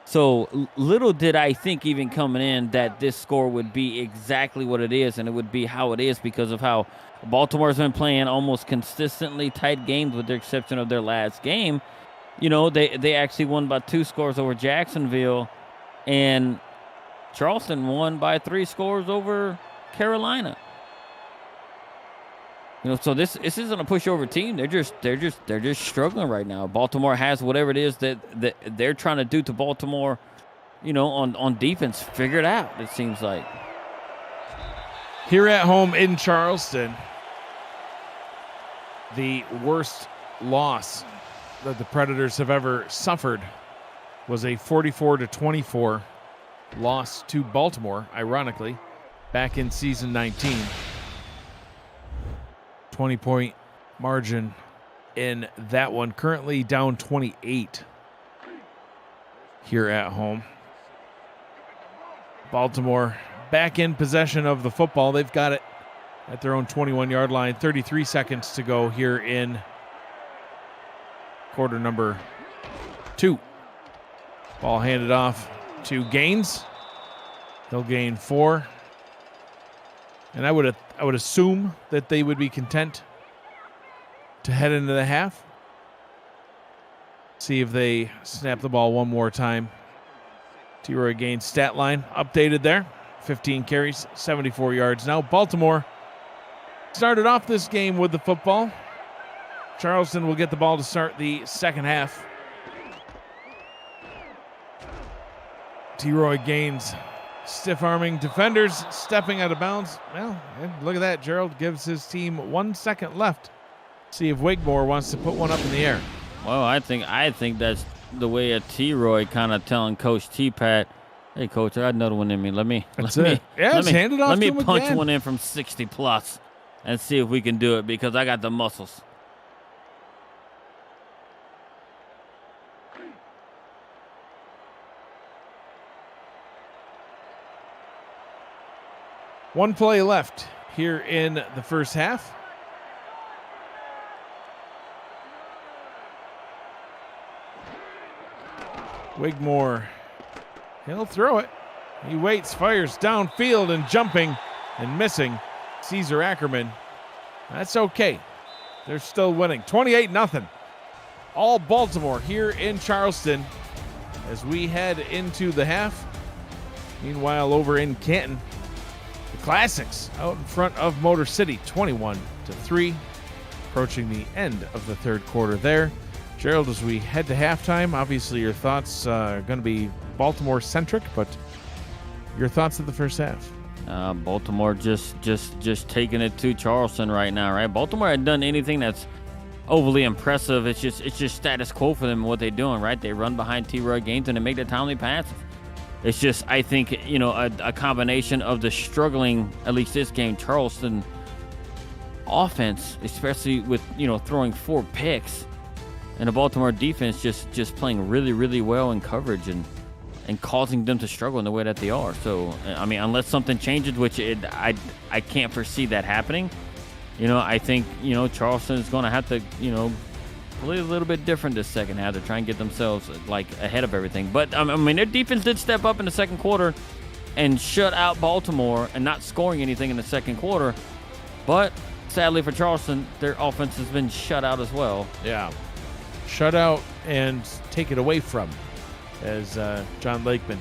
So little did I think even coming in that this score would be exactly what it is, and it would be how it is because of how Baltimore's been playing almost consistently tight games with the exception of their last game. They actually won by 2 scores over Jacksonville, and Charleston won by 3 scores over Carolina. So this isn't a pushover team. They're just struggling right now. Baltimore has whatever it is that they're trying to do to Baltimore, on defense, figured out, it seems like. Here at home in Charleston, the worst loss that the Predators have ever suffered was a 44-24 loss to Baltimore, ironically, back in season 19. 20-point margin in that one. Currently down 28 here at home. Baltimore back in possession of the football. They've got it at their own 21-yard line. 33 seconds to go here in quarter number 2. Ball handed off to Gaines. He'll gain 4. And I would assume that they would be content to head into the half. See if they snap the ball one more time. T-Roy Gaines' stat line updated there. 15 carries, 74 yards. Now Baltimore started off this game with the football. Charleston will get the ball to start the second half. T-Roy Gaines stiff-arming defenders, stepping out of bounds. Well, look at that. Gerald gives his team 1 second left. See if Wigmore wants to put one up in the air. Well, I think that's the way of T-Roy kind of telling Coach T-Pat, hey, Coach, I got another one in me. Let me hand it off let me to him punch again. one in from 60 plus and see if we can do it, because I got the muscles. One play left here in the first half. Wigmore, he'll throw it. He waits, fires downfield, and jumping and missing. Caesar Ackerman. That's okay. They're still winning. 28-0. All Baltimore here in Charleston as we head into the half. Meanwhile, over in Canton, the Classics out in front of Motor City, 21-3. Approaching the end of the third quarter there. Gerald, as we head to halftime, obviously your thoughts are going to be Baltimore-centric, but your thoughts of the first half? Baltimore just taking it to Charleston right now, right? Baltimore hadn't done anything that's overly impressive. It's just status quo for them, what they're doing, right? They run behind T-Roy Gaines and they make the timely passes. It's just, I think, a combination of the struggling, at least this game, Charleston offense, especially with, throwing 4 picks, and the Baltimore defense just playing really, really well in coverage and causing them to struggle in the way that they are. So, I mean, unless something changes, which I can't foresee that happening, I think, Charleston is going to have to, play a little bit different this second half to try and get themselves, ahead of everything. But, I mean, their defense did step up in the second quarter and shut out Baltimore and not scoring anything in the second quarter. But, sadly for Charleston, their offense has been shut out as well. Yeah. Shut out and take it away from, as John Lakeman.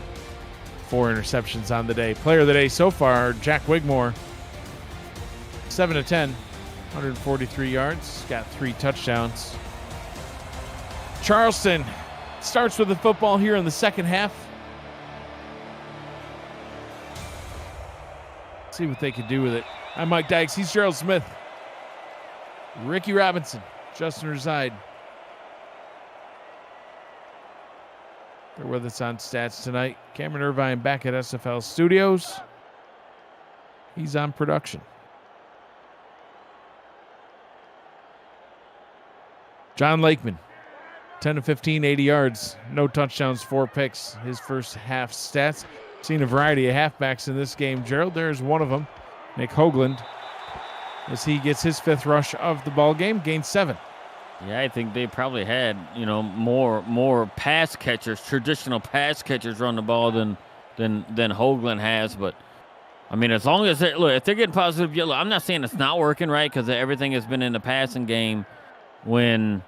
4 interceptions on the day. Player of the day so far, Jack Wigmore, 7 of 10, 143 yards, got 3 touchdowns. Charleston starts with the football here in the second half. See what they can do with it. I'm Mike Dykes. He's Gerald Smith. Ricky Robinson, Justin Reside. They're with us on Stats tonight. Cameron Irvine back at SFL Studios. He's on production. John Lakeman, 10 to 15, 80 yards, no touchdowns, 4 picks. His first half stats. Seen a variety of halfbacks in this game, Gerald. There's one of them, Nick Hoagland, as he gets his 5th rush of the ball game, gains 7. Yeah, I think they probably had, more pass catchers, traditional pass catchers run the ball than Hoagland has. But I mean, as long as if they're getting positive yellow, I'm not saying it's not working, right? Because everything has been in the passing game when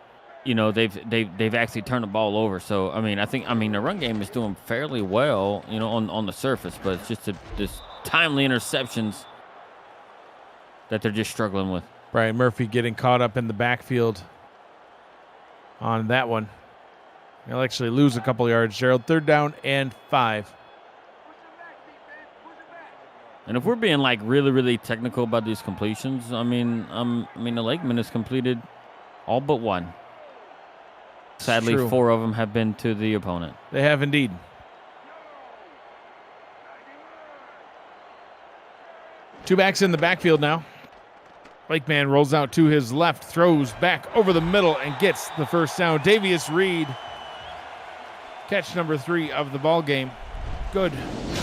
they've actually turned the ball over. So I mean, the run game is doing fairly well, on the surface, but it's just this timely interceptions that they're just struggling with. Brian Murphy getting caught up in the backfield on that one. He'll actually lose a couple yards, Gerald. 3rd down and 5. And if we're being really, really technical about these completions, I mean, the Lakeman has completed all but 1. Sadly, 4 of them have been to the opponent. They have indeed. Two backs in the backfield now. Lakeman rolls out to his left, throws back over the middle, and gets the first down. Davius Reed, catch number 3 of the ball game. Good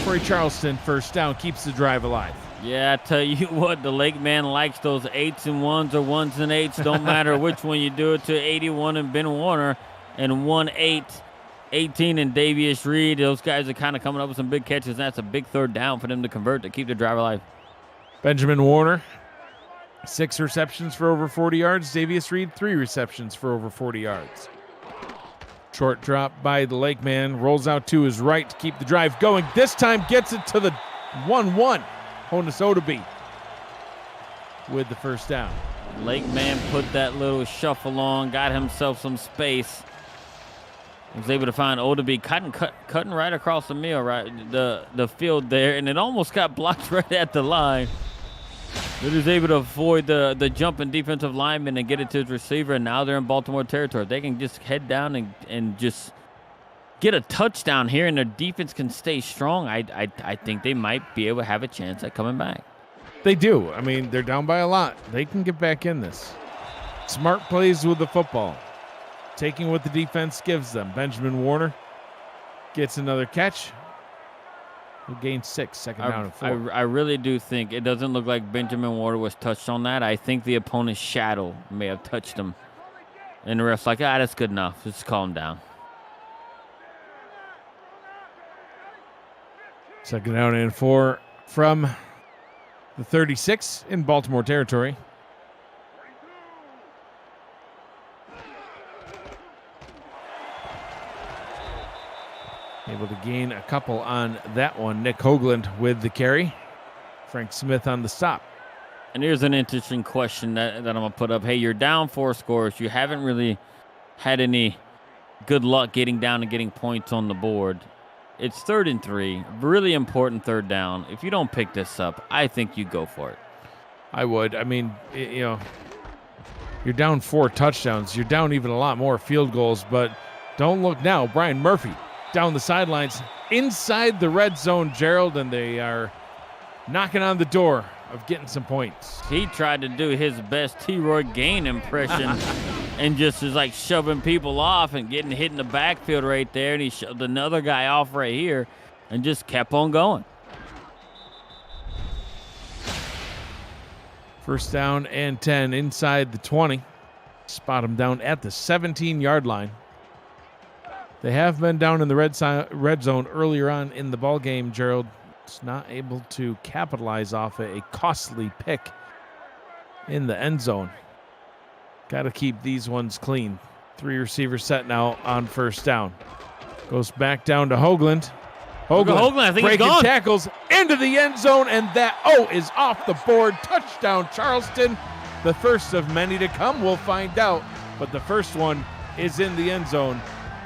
for a Charleston first down, keeps the drive alive. Yeah, I tell you what, the Lakeman likes those 8s and 1s or 1s and 8s. Don't matter which one you do it to. 81 and Ben Warner and 1-8, 18 and Davius Reed. Those guys are kind of coming up with some big catches. That's a big 3rd down for them to convert to keep the drive alive. Benjamin Warner, 6 receptions for over 40 yards. Davius Reed, 3 receptions for over 40 yards. Short drop by the Lakeman. Rolls out to his right to keep the drive going. This time gets it to the 1-1. Honus Odeby with the first down. Lakeman put that little shuffle on, got himself some space. Was able to find Odeby cutting right across the middle, right the field there, and it almost got blocked right at the line. He was able to avoid the jumping defensive lineman and get it to his receiver, and now they're in Baltimore territory. They can just head down and just get a touchdown here, and their defense can stay strong. I think they might be able to have a chance at coming back. They do. I mean, they're down by a lot. They can get back in this. Smart plays with the football, taking what the defense gives them. Benjamin Warner gets another catch. He'll gain 6, second down and 4. I really do think it doesn't look like Benjamin Warner was touched on that. I think the opponent's shadow may have touched him. And the ref's like, that's good enough. Just calm down. Second down and 4 from the 36 in Baltimore territory. Able to gain a couple on that one. Nick Hoagland with the carry. Frank Smith on the stop. And here's an interesting question that I'm going to put up. Hey, you're down 4 scores. You haven't really had any good luck getting down and getting points on the board. It's 3rd and 3. Really important 3rd down. If you don't pick this up, I think you go for it. I would. I mean, you're down 4 touchdowns. You're down even a lot more field goals, but don't look now. Brian Murphy down the sidelines inside the red zone, Gerald, and they are knocking on the door of getting some points. He tried to do his best T-Roy Gain impression and just is like shoving people off and getting hit in the backfield right there, and he shoved another guy off right here and just kept on going. First down and 10 inside the 20. Spot him down at the 17-yard line. They have been down in the red zone earlier on in the ball game, Gerald. It's not able to capitalize off a costly pick in the end zone. Got to keep these ones clean. 3 receivers set now on first down. Goes back down to Hoagland. Hoagland, I think breaking he's gone. Tackles into the end zone, and that is off the board. Touchdown, Charleston. The first of many to come. We'll find out, but the first one is in the end zone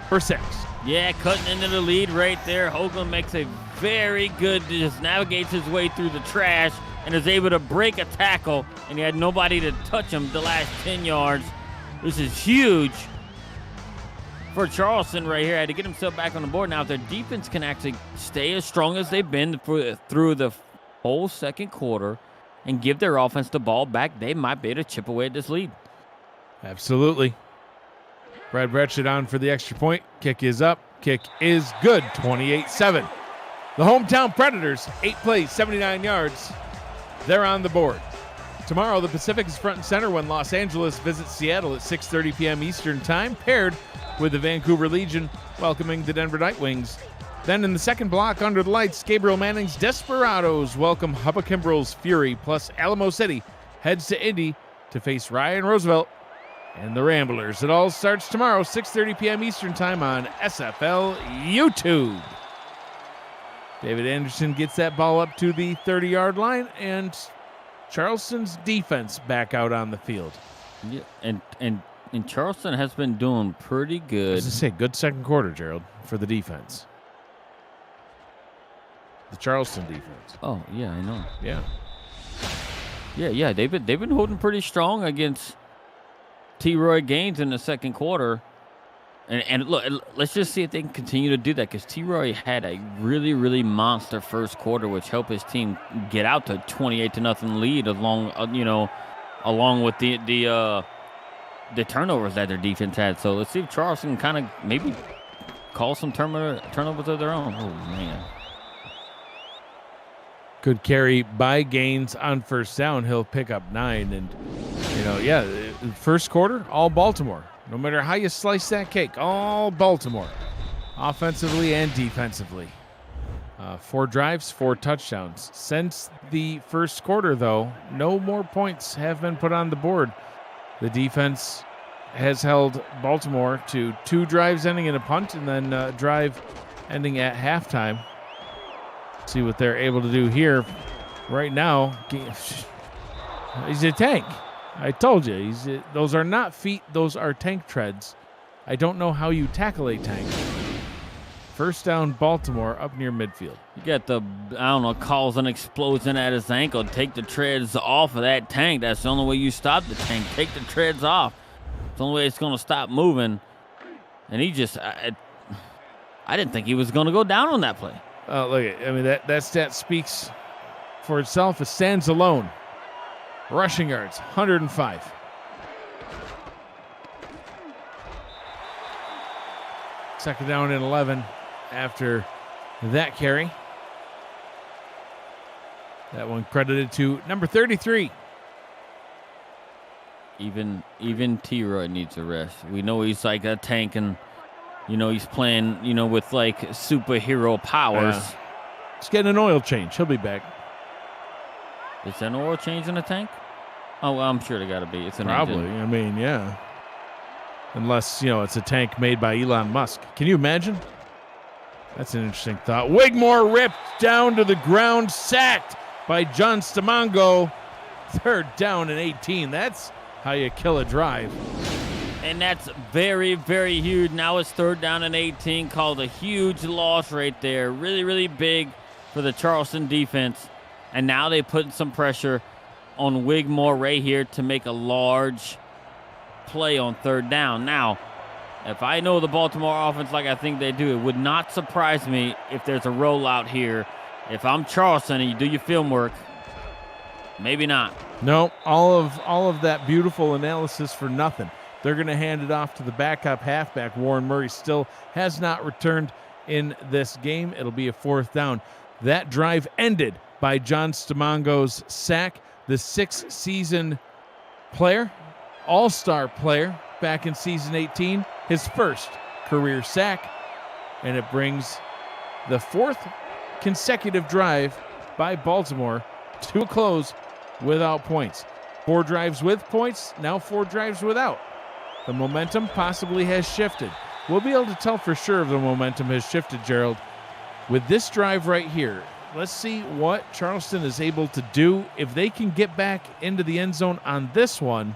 for 6. Yeah, cutting into the lead right there. Hoagland makes a very good, just navigates his way through the trash and is able to break a tackle, and he had nobody to touch him the last 10 yards. This is huge for Charleston right here. Had to get himself back on the board. Now, if their defense can actually stay as strong as they've been through the whole second quarter and give their offense the ball back, they might be able to chip away at this lead. Absolutely. Brad Bretschett on for the extra point. Kick is up. Kick is good. 28-7. The hometown Predators, 8 plays, 79 yards. They're on the board. Tomorrow, the Pacific is front and center when Los Angeles visits Seattle at 6:30 p.m. Eastern Time, paired with the Vancouver Legion welcoming the Denver Nightwings. Then in the second block, under the lights, Gabriel Manning's Desperados welcome Hubba Kimbroug's Fury, plus Alamo City heads to Indy to face Ryan Roosevelt and the Ramblers. It all starts tomorrow, 6:30 p.m. Eastern Time on SFL YouTube. David Anderson gets that ball up to the 30-yard line, and Charleston's defense back out on the field. Yeah, and Charleston has been doing pretty good. I was going to say, good second quarter, Gerald, for the defense. The Charleston defense. Oh, yeah, I know. Yeah. Yeah, they've been holding pretty strong against T-Roy Gaines in the second quarter. And look, let's just see if they can continue to do that, because T-Roy had a really, really monster first quarter, which helped his team get out to 28-0 lead along with the turnovers that their defense had. So let's see if Charleston kind of maybe call some turnovers of their own. Oh, man. Good carry by Gaines on first down. He'll pick up 9. And, first quarter, all Baltimore. No matter how you slice that cake, all Baltimore, offensively and defensively. 4 drives, 4 touchdowns. Since the first quarter, though, no more points have been put on the board. The defense has held Baltimore to 2 drives ending in a punt, and then a drive ending at halftime. See what they're able to do here. Right now, he's a tank. I told you, those are not feet, those are tank treads. I don't know how you tackle a tank. First down, Baltimore, up near midfield. You got cause an explosion at his ankle. Take the treads off of that tank. That's the only way you stop the tank. Take the treads off. It's the only way it's going to stop moving. And he just, I didn't think he was going to go down on that play. That stat speaks for itself. It stands alone. Rushing yards, 105. Second down and 11 after that carry. That one credited to number 33. Even T-Roy needs a rest. We know he's like a tank, and he's playing with like superhero powers. He's getting an oil change. He'll be back. Is that an oil change in a tank? Oh, well, I'm sure they got to be. It's an probably. Engine. Yeah. Unless, it's a tank made by Elon Musk. Can you imagine? That's an interesting thought. Wigmore ripped down to the ground, sacked by John Stamongo. Third down and 18. That's how you kill a drive. And that's very, very huge. Now it's third down and 18, called a huge loss right there. Really, really big for the Charleston defense. And now they put some pressure on Wigmore right here to make a large play on third down. Now, if I know the Baltimore offense like I think they do, it would not surprise me if there's a rollout here. If I'm Charleston and you do your film work, maybe not. No, all of that beautiful analysis for nothing. They're going to hand it off to the backup halfback. Warren Murray still has not returned in this game. It'll be a fourth down. That drive ended by John Stamongo's sack, the 6th-season player, all-star player back in season 18, his first career sack, and it brings the 4th consecutive drive by Baltimore to a close without points. 4 drives with points, now 4 drives without. The momentum possibly has shifted. We'll be able to tell for sure if the momentum has shifted, Gerald, with this drive right here. Let's see what Charleston is able to do. If they can get back into the end zone on this one,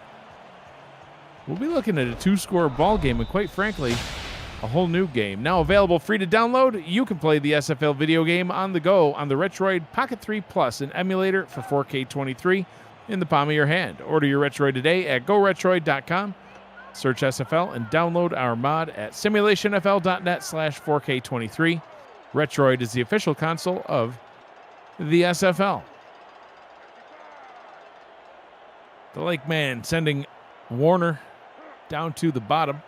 we'll be looking at a 2-score ball game, and quite frankly, a whole new game. Now available free to download, you can play the SFL video game on the go on the Retroid Pocket 3 Plus, an emulator for 4K 23 in the palm of your hand. Order your Retroid today at GoRetroid.com. Search SFL and download our mod at simulationfl.net/4K23. Retroid is the official console of the SFL. The Lake Man sending Warner down to the bottom.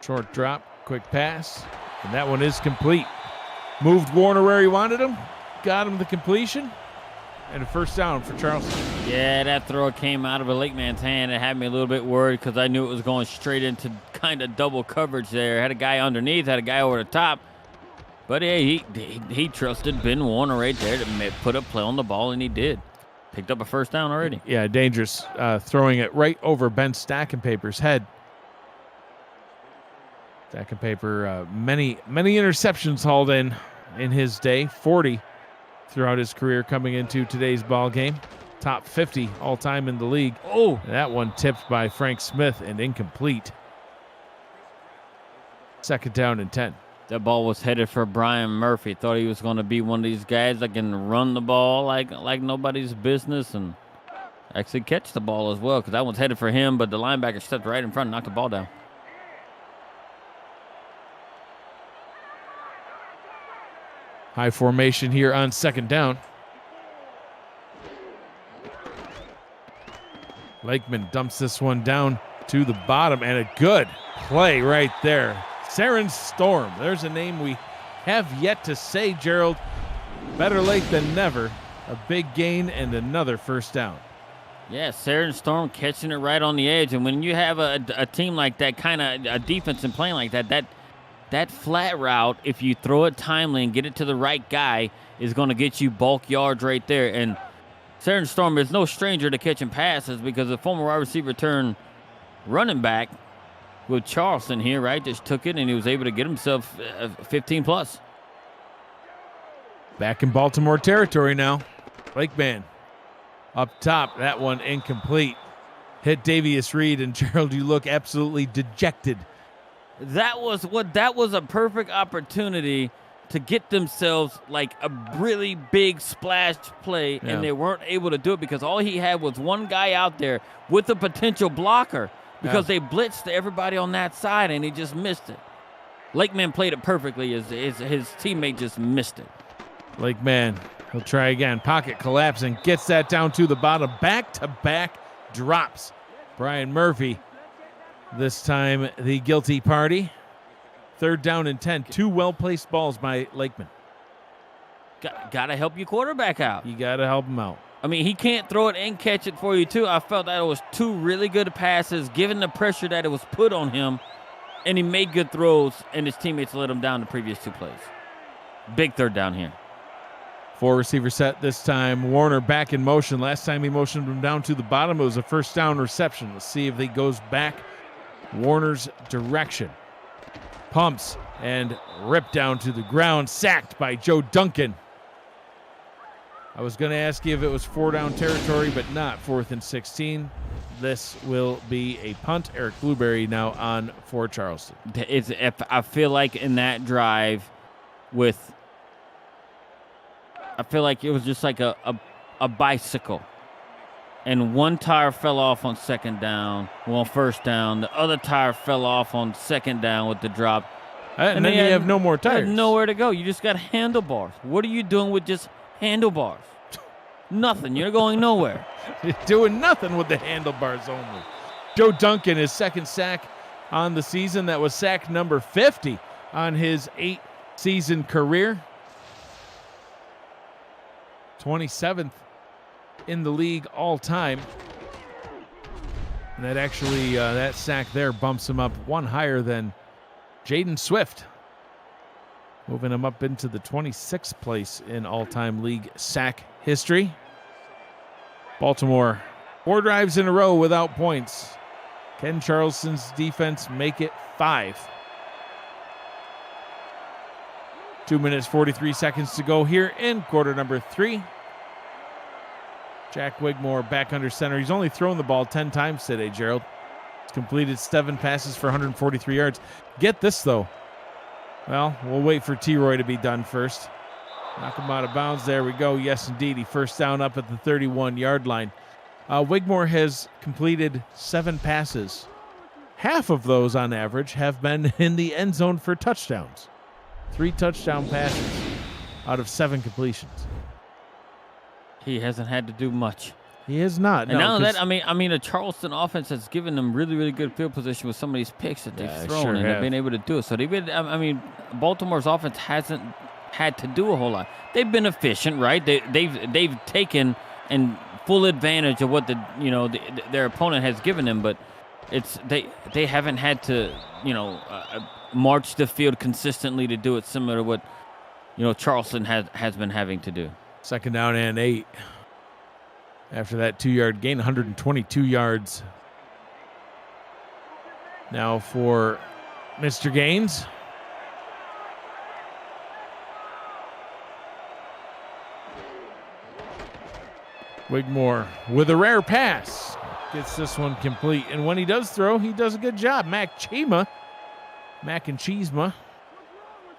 Short drop, quick pass, and that one is complete. Moved Warner where he wanted him, got him the completion, and a first down for Charleston. Yeah, that throw came out of a Lake Man's hand. It had me a little bit worried because I knew it was going straight into kind of double coverage there. Had a guy underneath, had a guy over the top. But yeah, he trusted Ben Warner right there to put a play on the ball, and he did. Picked up a first down already. Yeah, dangerous. Throwing it right over Ben Stackenpaper's head. Stackenpaper, many interceptions hauled in his day, 40 throughout his career coming into today's ball game. Top 50 all-time in the league. Oh, that one tipped by Frank Smith and incomplete. Second down and 10. That ball was headed for Brian Murphy. Thought he was going to be one of these guys that can run the ball like nobody's business and actually catch the ball as well, because that one's headed for him, but the linebacker stepped right in front and knocked the ball down. High formation here on second down. Lakeman dumps this one down to the bottom, and a good play right there. Saren Storm. There's a name we have yet to say, Gerald. Better late than never. A big gain and another first down. Yeah, Saren Storm catching it right on the edge. And when you have a team like that, kind of a defense and playing like that flat route, if you throw it timely and get it to the right guy, is going to get you bulk yards right there. And Saren Storm is no stranger to catching passes because a former wide receiver turned running back with Charleston here, right? Just took it and he was able to get himself 15 plus. Back in Baltimore territory now. Lakeman up top. That one incomplete. Hit Davius Reed, and Gerald, you look absolutely dejected. That was a perfect opportunity to get themselves like a really big splash play, and they weren't able to do it because all he had was one guy out there with a potential blocker because they blitzed everybody on that side, and he just missed it. Lakeman played it perfectly. His teammate just missed it. Lakeman, he'll try again. Pocket collapsing, gets that down to the bottom. Back-to-back drops. Brian Murphy, this time the guilty party. Third down and 10. Two well-placed balls by Lakeman. Got to help your quarterback out. You got to help him out. I mean, he can't throw it and catch it for you, too. I felt that it was two really good passes, given the pressure that it was put on him, and he made good throws, and his teammates let him down the previous two plays. Big third down here. Four receiver set this time. Warner back in motion. Last time he motioned him down to the bottom, it was a first down reception. Let's see if he goes back Warner's direction. Pumps and ripped down to the ground. Sacked by Joe Duncan. I was going to ask you if it was 4-down territory, but not. 4th and 16. This will be a punt. Eric Blueberry now on for Charleston. I feel like in that drive I feel like it was just like a bicycle. And one tire fell off on second down, first down. The other tire fell off on second down with the drop. And then you have no more tires. Nowhere to go. You just got handlebars. What are you doing with just handlebars? Nothing. You're going nowhere. You're doing nothing with the handlebars only. Joe Duncan, his second sack on the season. That was sack number 50 on his 8-season career. 27th in the league all time. And that actually, that sack there bumps him up one higher than Jaden Swift, moving him up into the 26th place in all-time league sack history. Baltimore, 4 drives in a row without points. Can Charleston's defense make it 5? 2 minutes, 43 seconds to go here in quarter number 3. Jack Wigmore back under center. He's only thrown the ball 10 times today, Gerald. He's completed 7 passes for 143 yards. Get this, though. Well, we'll wait for T-Roy to be done first. Knock him out of bounds. There we go. Yes, indeed. He first down up at the 31-yard line. Wigmore has completed 7 passes. Half of those, on average, have been in the end zone for touchdowns. 3 touchdown passes out of 7 completions. He hasn't had to do much. He has not. And now that, I mean, the Charleston offense has given them really, really good field position with some of these picks that they've thrown, sure and have. they've been able to do it. So they've been, I mean, Baltimore's offense hasn't had to do a whole lot. They've been efficient, right? They've taken and full advantage of what their opponent has given them, but they haven't had to march the field consistently to do it, similar to what Charleston has been having to do. 2nd down and 8. After that 2-yard gain, 122 yards. Now for Mr. Gaines. Wigmore with a rare pass. Gets this one complete. And when he does throw, he does a good job. Mac and Cheesema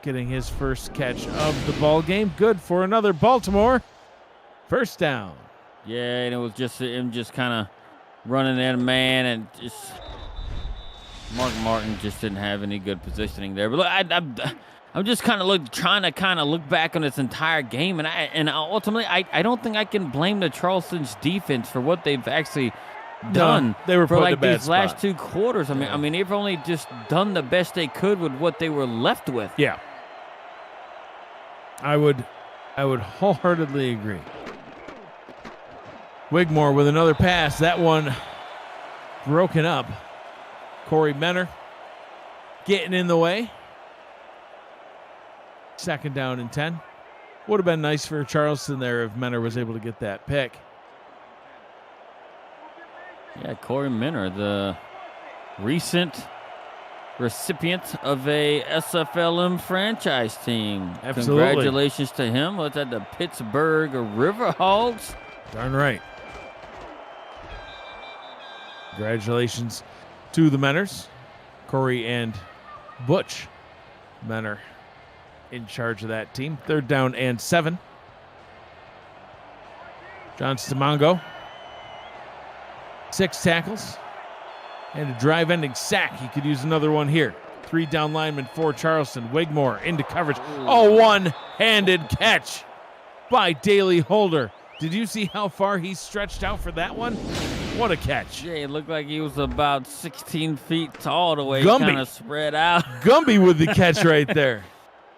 getting his first catch of the ball game. Good for another Baltimore first down. Yeah, and it was just him just kind of running at a man, and just Mark Martin just didn't have any good positioning there. But look, I'm just trying to look back on this entire game, and ultimately I don't think I can blame the Charleston's defense for what they've actually done. No, they were for like these spot. last 2 quarters. I mean, they've only just done the best they could with what they were left with. Yeah, I would wholeheartedly agree. Wigmore with another pass. That one broken up. Corey Menor getting in the way. 2nd down and 10. Would have been nice for Charleston there if Menor was able to get that pick. Yeah, Corey Menor, the recent recipient of a SFLM franchise team. Absolutely. Congratulations to him. What's that, the Pittsburgh Riverhogs? Darn right. Congratulations to the Menors. Corey and Butch Menor in charge of that team. 3rd down and 7. John Stamongo. 6 tackles and a drive-ending sack. He could use another one here. 3 down linemen for Charleston. Wigmore into coverage. Oh, one-handed catch by Daley Holder. Did you see how far he stretched out for that one? What a catch. Yeah, it looked like he was about 16 feet tall the way he kind of spread out. Gumby with the catch right there.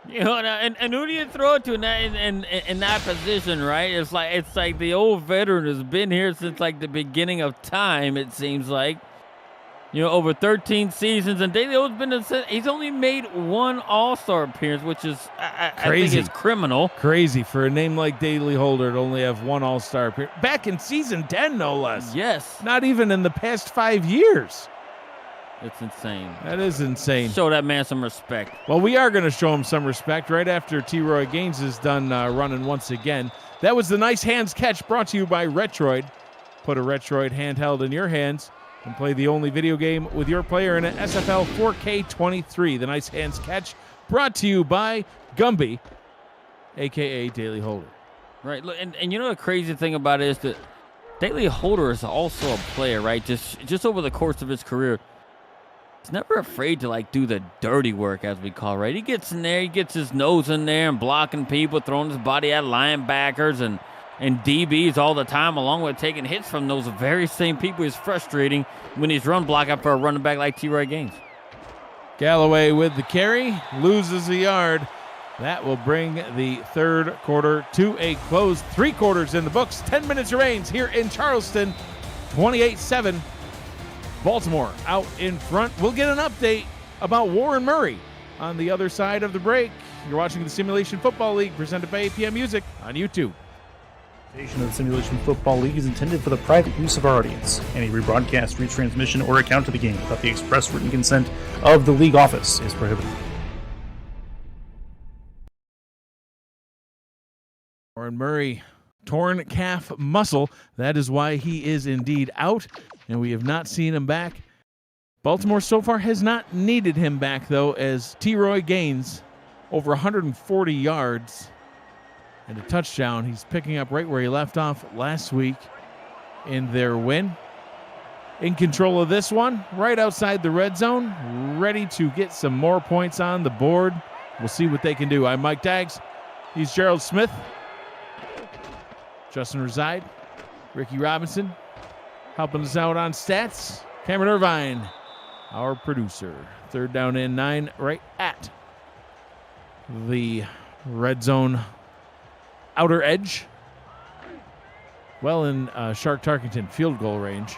And who do you throw it to in that position, right? It's like the old veteran has been here since like the beginning of time, it seems like. Over 13 seasons, and Daley Holder's he's only made 1 All-Star appearance, which is I think is criminal. Crazy for a name like Daley Holder to only have 1 All-Star appearance. Back in season 10, no less. Yes. Not even in the past 5 years. It's insane. That is insane. Show that man some respect. Well, we are going to show him some respect right after T. Roy Gaines is done running once again. That was the nice hands catch brought to you by Retroid. Put a Retroid handheld in your hands and play the only video game with your player in an SFL 4K23. The nice hands catch brought to you by Gumby, a.k.a. Daley Holder. Right, look, and the crazy thing about it is that Daley Holder is also a player, right? Just over the course of his career, he's never afraid to do the dirty work, as we call it, right? He gets in there, he gets his nose in there and blocking people, throwing his body at linebackers and DBs all the time, along with taking hits from those very same people. Is frustrating when he's run blocking for a running back like T. Roy Gaines. Galloway with the carry, loses a yard. That will bring the 3rd quarter to a close. 3 quarters in the books. 10 minutes remains here in Charleston. 28-7. Baltimore out in front. We'll get an update about Warren Murray on the other side of the break. You're watching the Simulation Football League presented by APM Music on YouTube. Of the Simulation Football League is intended for the private use of our audience. Any rebroadcast, retransmission, or account of the game without the express written consent of the league office is prohibited. Warren Murray, torn calf muscle. That is why he is indeed out, and we have not seen him back. Baltimore so far has not needed him back, though, as T. Roy Gaines over 140 yards and a touchdown. He's picking up right where he left off last week. in their win. In control of this one, right outside the red zone, ready to get some more points on the board. We'll see what they can do. I'm Mike Daggs. He's Gerald Smith. Justin Reside. Ricky Robinson. Helping us out on stats. Cameron Irvine, our producer. 3rd down and 9, right at the red zone outer edge. Well in Shark Tarkington field goal range.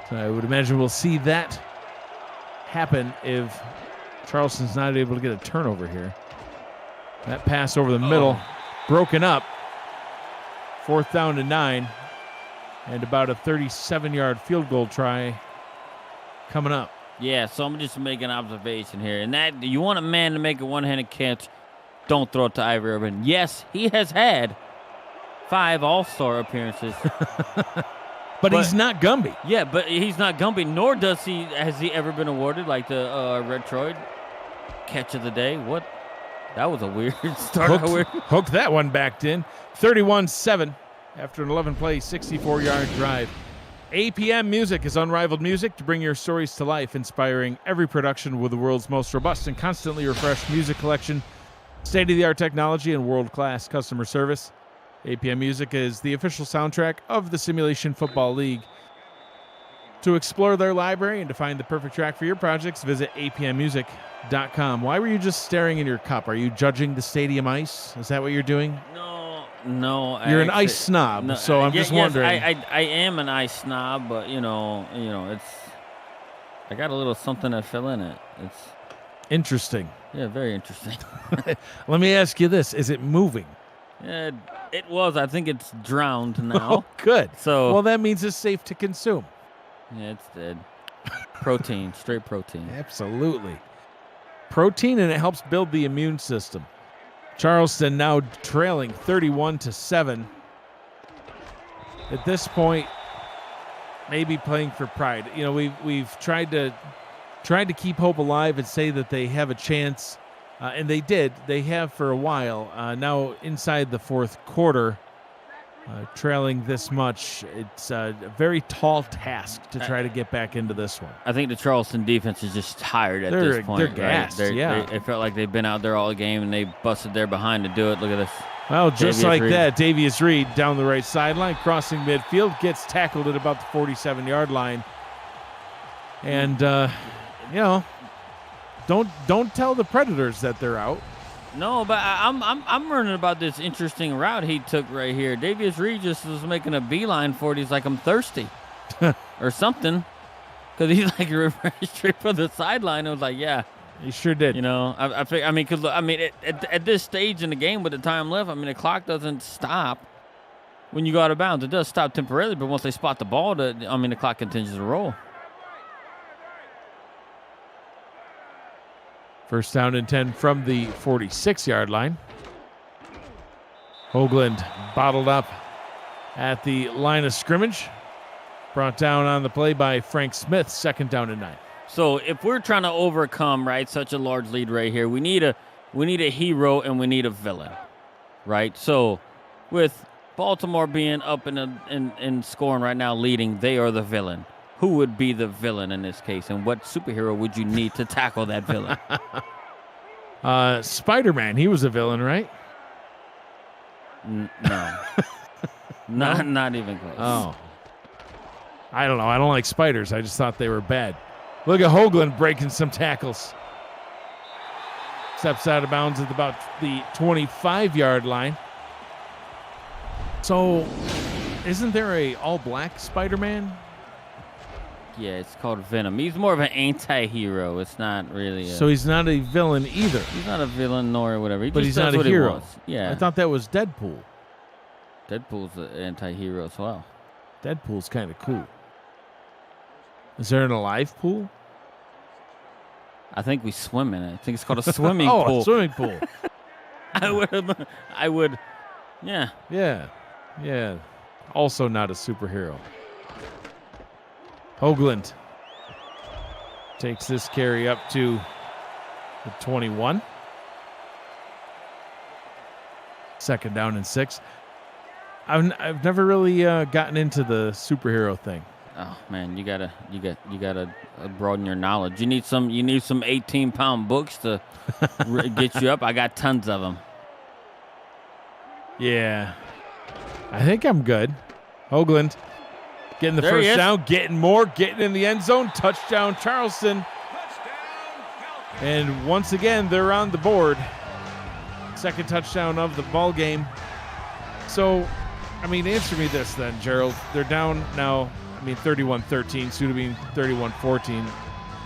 So I would imagine we'll see that happen if Charleston's not able to get a turnover here. That pass over the middle, broken up. 4th down and 9. And about a 37-yard field goal try coming up. Yeah, so I'm just making an observation here. And that you want a man to make a one-handed catch, don't throw it to Ivory Urban. Yes, he has had 5 All-Star appearances. But he's not Gumby. Yeah, but he's not Gumby, nor has he ever been awarded like the Retroid catch of the day. What? That was a weird start. Hooked that one back in. 31-7 after an 11-play, 64-yard drive. APM Music is unrivaled music to bring your stories to life, inspiring every production with the world's most robust and constantly refreshed music collection, state-of-the-art technology, and world-class customer service. APM Music is the official soundtrack of the Simulation Football League. To explore their library and to find the perfect track for your projects, visit apmmusic.com. Why were you just staring in your cup? Are you judging the stadium ice? Is that what you're doing? No. You're an ice snob, so I'm just wondering. Yes, I am an ice snob, but you know, it's. I got a little something to fill in it. It's interesting. Yeah, very interesting. Let me ask you this: is it moving? Yeah, it was. I think it's drowned now. Oh, good. So well, that means it's safe to consume. Yeah, it's dead. Protein, straight protein. Absolutely. Protein, and it helps build the immune system. Charleston now trailing 31-7. At this point, maybe playing for pride. You know, we've tried to keep hope alive and say that they have a chance, and they did. They have for a while. Now inside the 4th quarter, trailing this much, it's a very tall task to try to get back into this one. I think the Charleston defense is just tired at this point. They're gassed, right? They felt like they've been out there all game, and they busted their behind to do it. Look at this. Well, just like that, Davius Reed down the right sideline, crossing midfield, gets tackled at about the 47-yard line. And, you know, don't tell the Predators that they're out. No, but I'm learning about this interesting route he took right here. Davius Reed just was making a beeline for it. He's like, I'm thirsty or something, because he's like straight from the sideline. I was like, yeah, he sure did. You know, at this stage in the game with the time left, I mean, the clock doesn't stop when you go out of bounds. It does stop temporarily, but once they spot the ball, the clock continues to roll. 1st down and 10 from the 46-yard line. Hoagland bottled up at the line of scrimmage. Brought down on the play by Frank Smith, 2nd down and 9. So if we're trying to overcome, right, such a large lead right here, we need a hero and we need a villain, right? So with Baltimore being up in scoring right now, leading, they are the villain. Who would be the villain in this case, and what superhero would you need to tackle that villain? Spider-Man. He was a villain, right? No. Not even close. Oh. I don't know. I don't like spiders. I just thought they were bad. Look at Hoagland breaking some tackles. Steps out of bounds at about the 25-yard line. So, isn't there a all-black Spider-Man? Yeah, it's called Venom. He's more of an anti-hero. It's not really so he's not a villain either. He's not a villain nor whatever. But he's not a hero. Yeah. I thought that was Deadpool. Deadpool's an anti-hero as well. Deadpool's kind of cool. Is there an alive pool? I think we swim in it. I think it's called a swimming pool. A swimming pool. I would, yeah. Yeah. Also not a superhero. Hoagland takes this carry up to the 21. 2nd down and 6. I've never really gotten into the superhero thing. Oh man, you gotta broaden your knowledge. You need some 18-pound books to get you up. I got tons of them. Yeah, I think I'm good. Hoagland getting the first down, getting more, getting in the end zone. Touchdown, Charleston. And once again, they're on the board. Second touchdown of the ball game. So, I mean, answer me this then, Gerald. They're down now, 31-13, soon to be 31-14.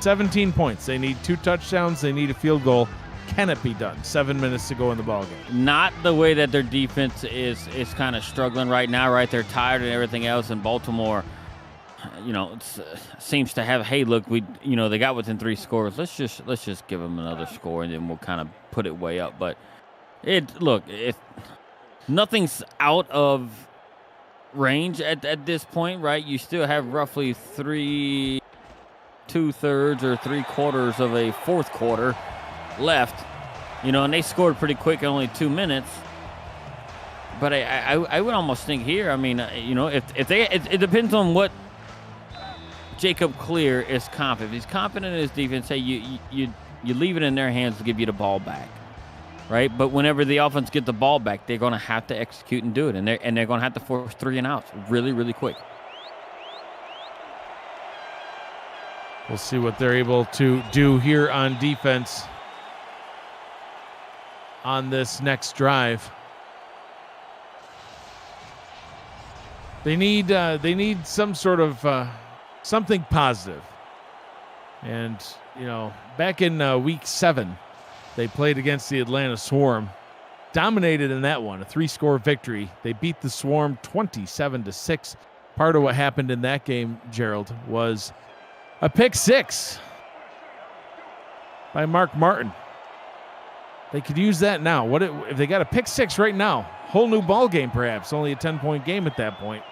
17 points. They need 2 touchdowns. They need a field goal. Can it be done? 7 minutes to go in the ball game. Not the way that their defense is kind of struggling right now, right? They're tired and everything else, and Baltimore, seems to have, hey, look, they got within 3 scores. Let's just give them another score, and then we'll kind of put it way up. But if nothing's out of range at this point, right? You still have roughly 2/3 or 3/4 of a fourth quarter left, and they scored pretty quick in only 2 minutes. But I would almost think here, it depends on what Jacob Clear is confident. If he's confident in his defense, hey, you leave it in their hands to give you the ball back, right? But whenever the offense gets the ball back, they're going to have to execute and do it, and they're going to have to force 3 and outs really, really quick. We'll see what they're able to do here on defense on this next drive. They need some sort of something positive. And, back in week 7, they played against the Atlanta Swarm, dominated in that one, a 3-score victory. They beat the Swarm 27-6. Part of what happened in that game, Gerald, was a pick 6 by Mark Martin. They could use that now. What if they got a pick 6 right now? Whole new ball game, perhaps. Only a 10-point game at that point.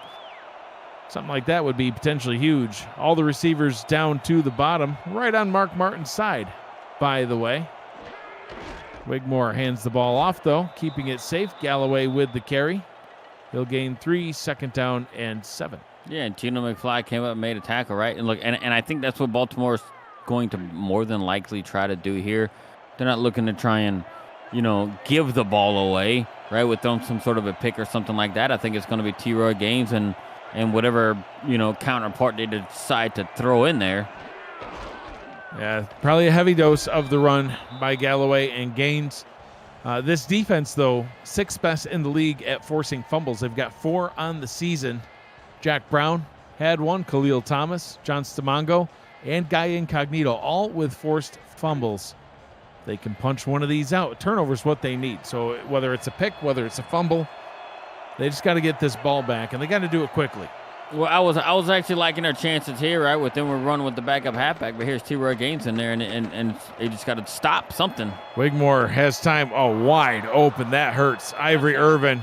Something like that would be potentially huge. All the receivers down to the bottom, right on Mark Martin's side, by the way. Wigmore hands the ball off, though, keeping it safe. Galloway with the carry. He'll gain 3, second down and 7. Yeah, and Geno McFly came up and made a tackle, right? And look, and I think that's what Baltimore's going to more than likely try to do here. They're not looking to try and, give the ball away, right, with some sort of a pick or something like that. I think it's going to be T-Roy Gaines and whatever, counterpart they decide to throw in there. Yeah, probably a heavy dose of the run by Galloway and Gaines. This defense, though, 6th best in the league at forcing fumbles. They've got 4 on the season. Jack Brown had 1, Khalil Thomas, John Stamongo, and Guy Incognito, all with forced fumbles. They can punch one of these out. Turnover is what they need. So whether it's a pick, whether it's a fumble, they just got to get this ball back, and they got to do it quickly. Well, I was actually liking their chances here, right? With them, we're running with the backup halfback, but here's T-Roy Gaines in there, and they just got to stop something. Wigmore has time. Oh, wide open. That hurts. Ivory Irvin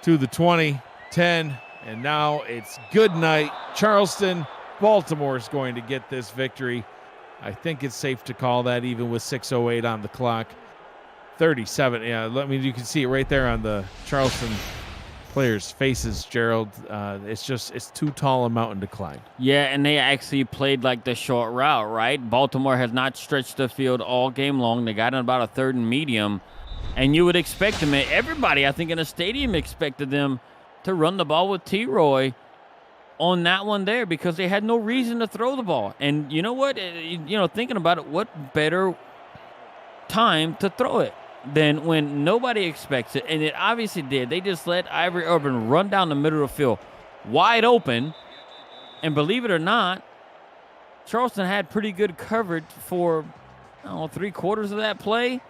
to the 20, 10, and now it's good night. Charleston, Baltimore is going to get this victory. I think it's safe to call that even with 6:08 on the clock. 37. Yeah, you can see it right there on the Charleston players' faces, Gerald. It's too tall a mountain to climb. Yeah, and they actually played like the short route, right? Baltimore has not stretched the field all game long. They got in about a 3rd and medium, and you would expect them. Everybody, I think, in the stadium expected them to run the ball with T-Roy on that one there because they had no reason to throw the ball. And you know what? Thinking about it, what better time to throw it than when nobody expects it? And it obviously did. They just let Ivory Urban run down the middle of the field wide open. And believe it or not, Charleston had pretty good coverage for, 3/4 of that play.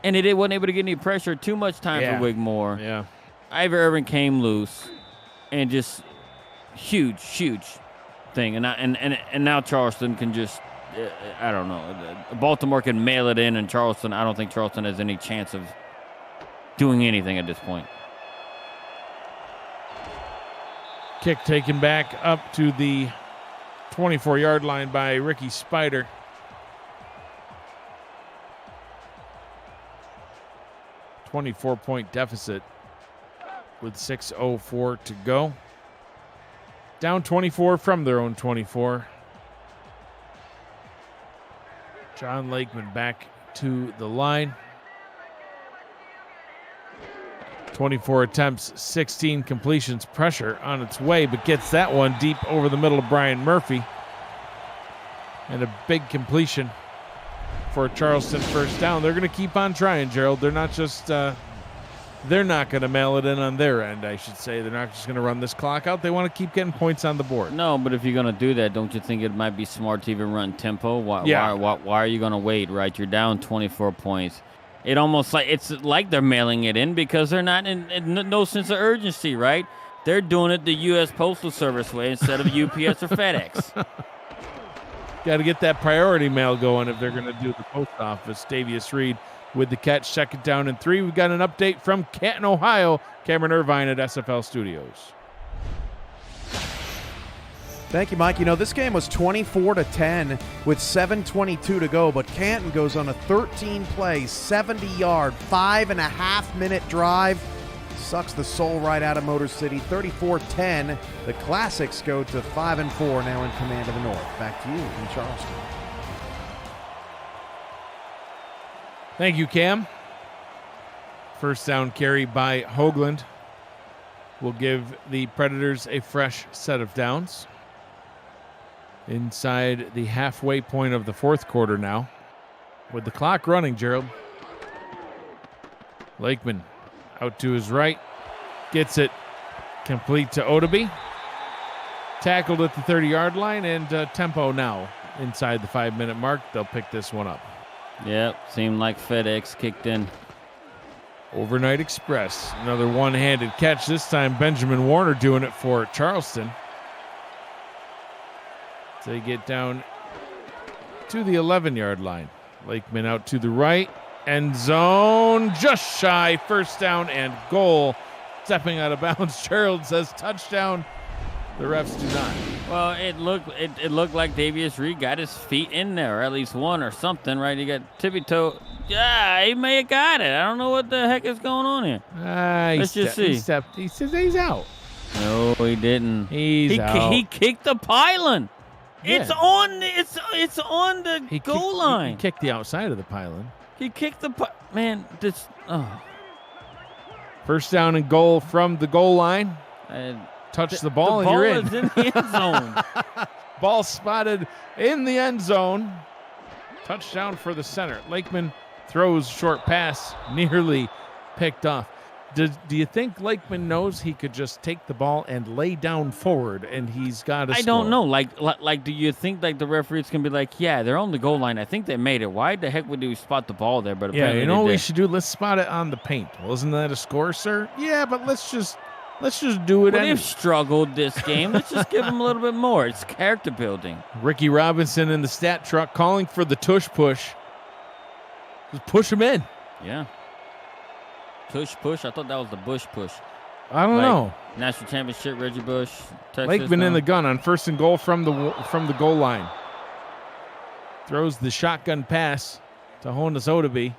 And it wasn't able to get any pressure, too much time for Wigmore. Yeah. Ivory Urban came loose and just huge thing. And now Charleston can just, I don't know. Baltimore can mail it in, and Charleston, I don't think Charleston has any chance of doing anything at this point. Kick taken back up to the 24-yard line by Ricky Spider. .24 deficit with 6:04 to go. Down 24 from their own 24. John Lakeman back to the line. 24 attempts, 16 completions, pressure on its way, but gets that one deep over the middle of Brian Murphy. And a big completion for a Charleston first down. They're going to keep on trying, Gerald. They're not just, they're not going to mail it in on their end, I should say. They're not just going to run this clock out. They want to keep getting points on the board. No, but if you're going to do that, don't you think it might be smart to even run tempo? Why are you going to wait, right? You're down 24 points. It's like they're mailing it in because they're not in no sense of urgency, right? They're doing it the U.S. Postal Service way instead of UPS or FedEx. Got to get that priority mail going if they're going to do the post office. Davius Reed with the catch, 2nd down and 3. We've got an update from Canton, Ohio. Cameron Irvine at SFL Studios. Thank you, Mike. You know, this game was 24-10 with 7:22 to go, but Canton goes on a 13-play, 70-yard, 5.5-minute drive. Sucks the soul right out of Motor City. 34-10. The Classics go to 5-4, now in command of the North. Back to you in Charleston. Thank you, Cam. First down carry by Hoagland will give the Predators a fresh set of downs. Inside the halfway point of the fourth quarter now. With the clock running, Gerald. Lakeman out to his right. Gets it complete to Odeby. Tackled at the 30-yard line, and tempo now inside the 5-minute mark. They'll pick this one up. Yep, seemed like FedEx kicked in. Overnight Express. Another one-handed catch. This time Benjamin Warner doing it for Charleston. They get down to the 11-yard line. Lakeman out to the right. End zone. Just shy. First down and goal. Stepping out of bounds. Gerald says touchdown. The refs do not. Well, it looked like Davius Reed got his feet in there, or at least one or something, right? He got tippy-toe. Yeah, he may have got it. I don't know what the heck is going on here. Let's just see. He says he's out. No, he didn't. He's out. He kicked the pylon. Yeah. It's on the goal line. He kicked the outside of the pylon. He kicked the man. First down and goal from the goal line. Touch the ball and you're in. The ball is in the end zone. Ball spotted in the end zone. Touchdown for the center. Lakeman throws short pass, nearly picked off. Do you think Lakeman knows he could just take the ball and lay down forward, and he's got to score? I don't know. Like, do you think like the referees can be like, yeah, they're on the goal line. I think they made it. Why the heck would we spot the ball there? But yeah, you know what we should do? Let's spot it on the paint. Well, isn't that a score, sir? Yeah, but let's just do it. Well, they've struggled this game. Let's just give them a little bit more. It's character building. Ricky Robinson in the stat truck calling for the tush push. Just push him in. Yeah. Tush push? I thought that was the Bush push. I don't know. National championship, Reggie Bush, Texas. Lakeman in the gun on 1st and goal from the goal line. Throws the shotgun pass to Honus Odeby.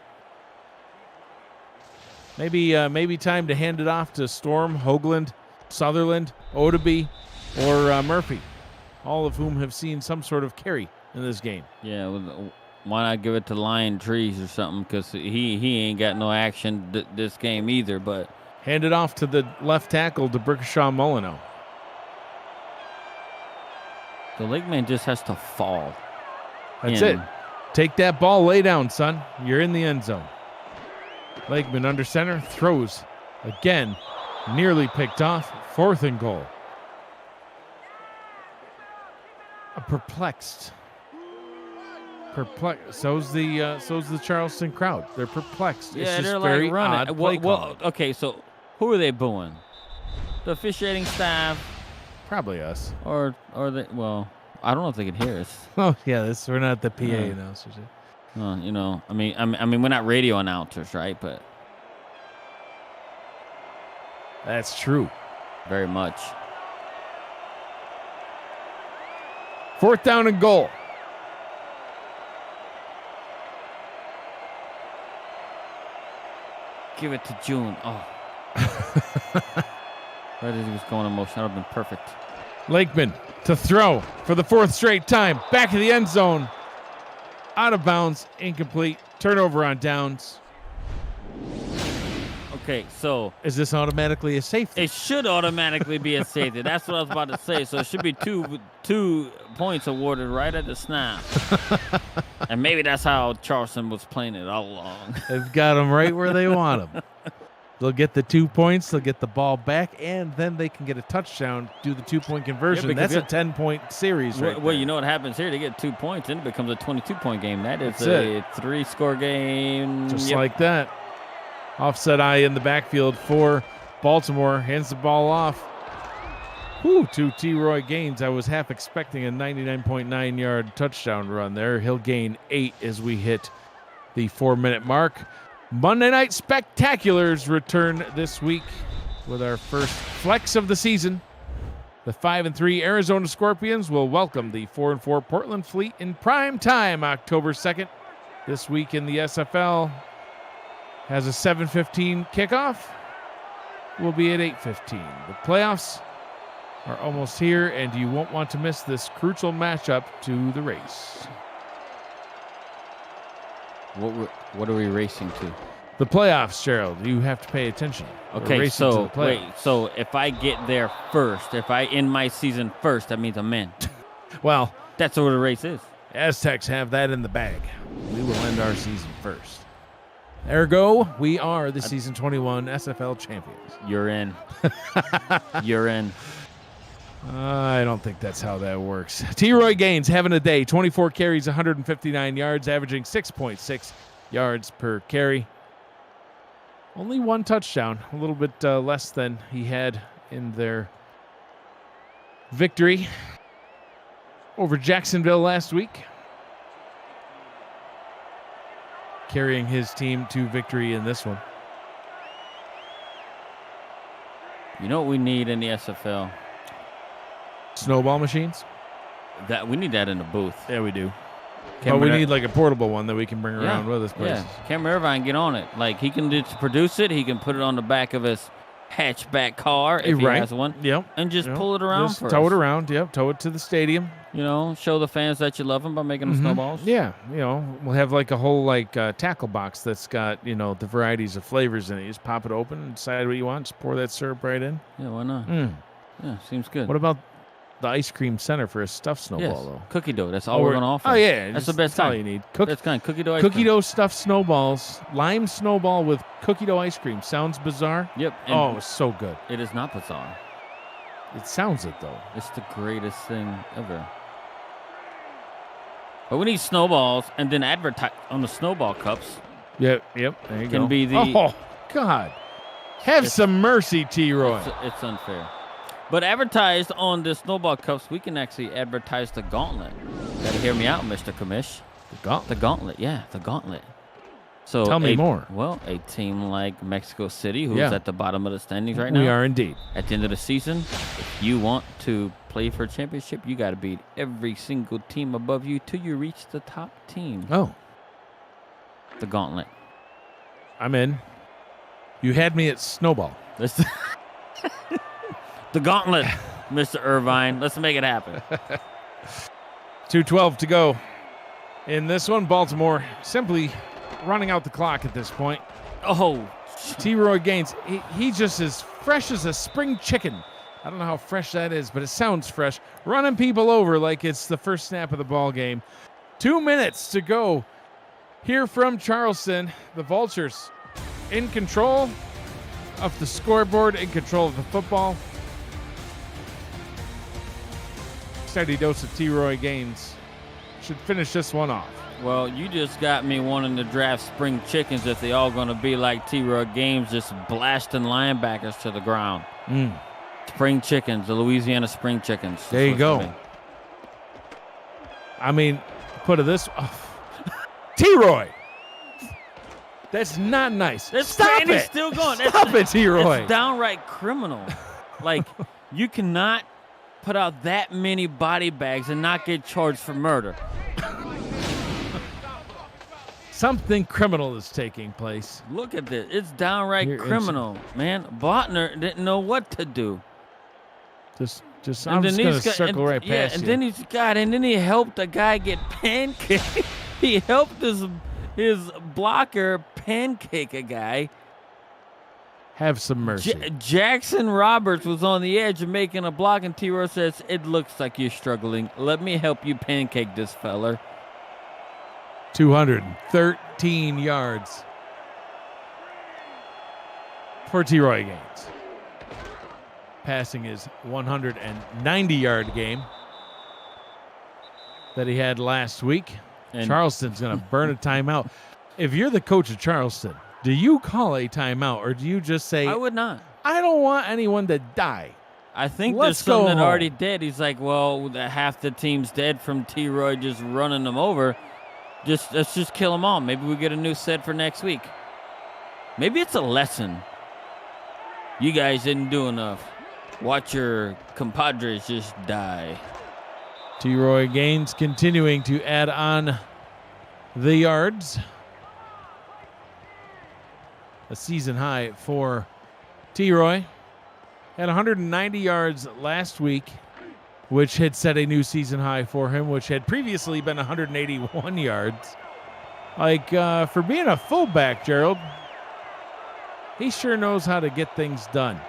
Maybe time to hand it off to Storm, Hoagland, Sutherland, Odeby, or Murphy, all of whom have seen some sort of carry in this game. Yeah, why not give it to Lion Trees or something? Because he ain't got no action this game either. But hand it off to the left tackle, to Brickashaw Molyneux. The Lakeman just has to fall. That's it. Take that ball, lay down, son. You're in the end zone. Lakeman under center, throws again, nearly picked off. 4th and goal. Perplexed. So's the Charleston crowd. They're perplexed. Yeah, it's just they're very like running. odd play calling. Okay, so who are they booing? The officiating staff? Probably us. Or they? Well, I don't know if they can hear us. Oh yeah, we're not the PA announcers. You know, I mean, we're not radio announcers, right? But that's true. Very much. 4th down and goal. Give it to June. Oh. Right as he was going in motion. That would have been perfect. Lakeman to throw for the 4th straight time. Back of the end zone. Out of bounds. Incomplete. Turnover on downs. Okay, so Is this automatically a safety? it should automatically be a safety. That's what I was about to say. So it should be two points awarded right at the snap. And maybe that's how Charleston was playing it all along. They've got them right where they want them. They'll get the 2 points. They'll get the ball back, and then they can get a touchdown, do the 2-point conversion. Yeah, That's a 10-point series right Well, there. you know what happens here? They get 2 points, and it becomes a 22-point game. That is That's a 3-score game. Just Yep. like that. Offset eye in the backfield for Baltimore. Hands the ball off. To T. Roy Gaines. I was half expecting a 99.9-yard touchdown run there. He'll gain 8 as we hit the 4-minute mark. Monday Night Spectaculars return this week with our first flex of the season. The 5-3 Arizona Scorpions will welcome the 4-4 Portland Fleet in prime time October 2nd. This week in the SFL has a 7:15 kickoff. Will be at 8:15. The playoffs are almost here, and you won't want to miss this crucial matchup to the race. What are we racing to? The playoffs, Gerald. You have to pay attention. We're Okay, racing to so the playoffs. wait. So if I get there first, if I end my season first, that means I'm in. Well, That's what the race is. Aztecs have that in the bag. We will end our season first. Ergo, we are the season 21 SFL champions. You're in. You're in. I don't think that's how that works. T. Roy Gaines having a day. 24 carries, 159 yards, averaging 6.6 yards per carry. Only 1 touchdown, a little bit less than he had in their victory over Jacksonville last week. Carrying his team to victory in this one. You know what we need in the SFL? Snowball machines? That we need that in the booth. Yeah, we do. But Cameron we Ir- need like a portable one that we can bring around with us. Yeah, Cameron Irvine, get on it. Like he can just produce it. He can put it on the back of his hatchback car if he has one. Yep. And just pull it around Just for tow us. it around. Yep. Tow it to the stadium. You know, show the fans that you love them by making them snowballs. Yeah. We'll have like a whole tackle box that's got, the varieties of flavors in it. You just pop it open and decide what you want. Just pour that syrup right in. Yeah, why not? Yeah, seems good. What about the ice cream center for a stuffed snowball, Yes, though? cookie dough. That's all we're going to offer. Oh, yeah. That's the best That's all kind. you need. That's kind. Cookie dough ice Cookie cream. dough stuffed snowballs. Lime snowball with cookie dough ice cream. Sounds bizarre? Yep. and Oh, it's so good. it is not bizarre. It sounds it, though. It's the greatest thing ever. But we need snowballs and then advertise on the snowball cups. Yep. There you go. Can be the- Oh, God. Have some mercy, T. Roy. It's unfair. But advertised on the snowball cups, we can actually advertise the gauntlet. Gotta hear me out, Mr. Commish. The gauntlet, yeah, the gauntlet. So Tell me more. Well, a team like Mexico City, who's Yeah. at the bottom of the standings right now. We are indeed. At the end of the season, if you want to play for a championship, you got to beat every single team above you till you reach the top team. Oh, The gauntlet. I'm in. You had me at snowball. That's the gauntlet, Mr. Irvine. Let's make it happen. 2:12 to go. In this one, Baltimore simply running out the clock at this point. Oh, T. Roy Gaines, he just as fresh as a spring chicken. I don't know how fresh that is, but it sounds fresh. Running people over like it's the first snap of the ball game. 2 minutes to go. Here from Charleston, the Vultures in control of the scoreboard, in control of the football. Steady dose of T. Roy Gaines should finish this one off. well, you just got me wanting to draft spring chickens if they all going to be like T-Roy Games, just blasting linebackers to the ground. Spring chickens, the Louisiana spring chickens. There you That's what go. it's I mean, put it this T-Roy. That's not nice. Stop and it. It's still going. Stop it, T-Roy. It's downright criminal. Like, you cannot put out that many body bags and not get charged for murder. Something criminal is taking place. Look at this. It's downright Here is- criminal, man. Botner didn't know what to do. Just I'm just going to circle right past you. And then he helped a guy get pancaked. He helped his blocker pancake a guy. Have some mercy. Jackson Roberts was on the edge of making a block, and T-Roy says, "It looks like you're struggling. Let me help you pancake this feller." 213 yards for T-Roy Gaines. Passing his 190-yard game that he had last week. And Charleston's going to burn a timeout. If you're the coach of Charleston, do you call a timeout, or do you just say, I would not. I don't want anyone to die. I think Let's there's something go home. already dead. He's like, well, half the team's dead from T-Roy just running them over. Let's just kill them all. Maybe we get a new set for next week. Maybe it's a lesson. You guys didn't do enough. Watch your compadres just die. T-Roy Gaines continuing to add on the yards. A season high for T-Roy. Had 190 yards last week, which had set a new season high for him, which had previously been 181 yards. For being a fullback, Gerald, he sure knows how to get things done.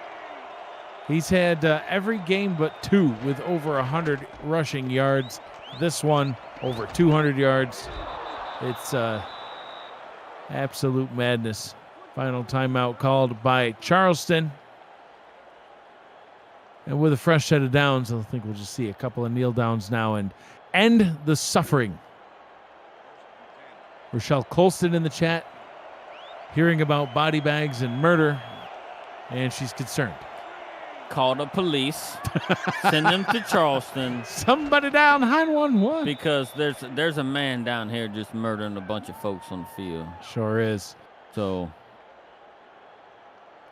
He's had every game but 2 with over 100 rushing yards. This one, over 200 yards. It's absolute madness. Final timeout called by Charleston. And with a fresh set of downs, I think we'll just see a couple of kneel downs now and end the suffering. Rochelle Colston in the chat, hearing about body bags and murder, and she's concerned. Call the police. Send them to Charleston. Somebody down 911. Because there's a man down here just murdering a bunch of folks on the field. Sure is. So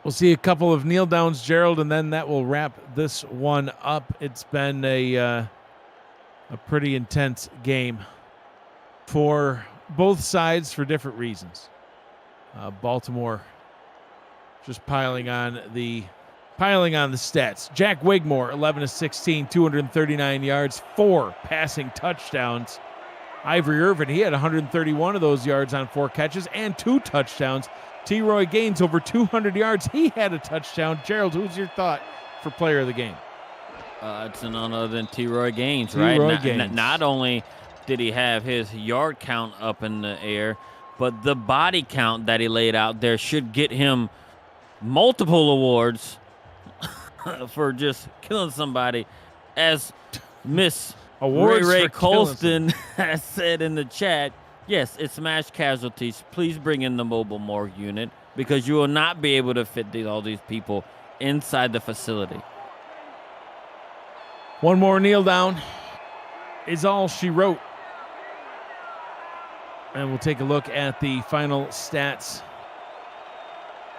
we'll see a couple of kneel downs, Gerald, and then that will wrap this one up. It's been a pretty intense game for both sides for different reasons. Baltimore just piling on the stats. Jack Wigmore, 11 of 16, 239 yards, 4 passing touchdowns. Ivory Irvin, he had 131 of those yards on 4 catches and 2 touchdowns. T-Roy Gaines, over 200 yards. He had a touchdown. Gerald, who's your thought for player of the game? It's none other than T-Roy Gaines, T-Roy right? Gaines. Not only did he have his yard count up in the air, but the body count that he laid out there should get him multiple awards for just killing somebody. As Miss Ray Colston has said in the chat, yes, it's mass casualties. Please bring in the mobile morgue unit because you will not be able to fit all these people inside the facility. One more kneel down is all she wrote. And we'll take a look at the final stats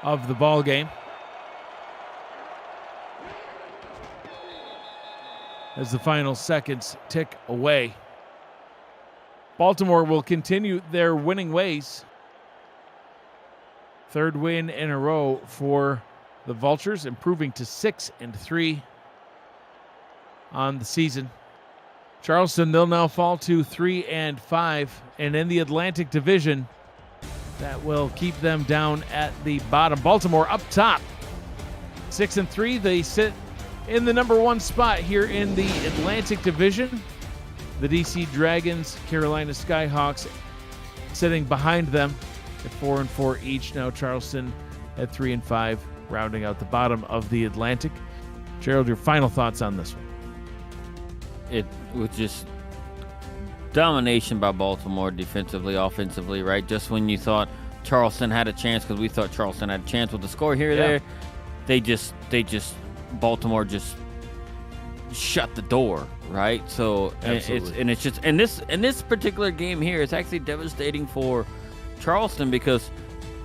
of the ball game. As the final seconds tick away, Baltimore will continue their winning ways. 3rd win in a row for the Vultures, improving to 6-3 on the season. Charleston, they'll now fall to 3-5, and in the Atlantic Division, that will keep them down at the bottom. Baltimore up top, 6-3. They sit in the number 1 spot here in the Atlantic Division. The DC Dragons, Carolina Skyhawks sitting behind them at 4-4 each. Now Charleston at 3-5, rounding out the bottom of the Atlantic. Gerald, your final thoughts on this one? It was just domination by Baltimore defensively, offensively, right? Just when you thought Charleston had a chance, because we thought Charleston had a chance with the score here or there, Baltimore just shut the door, right? So this particular game here is actually devastating for Charleston because,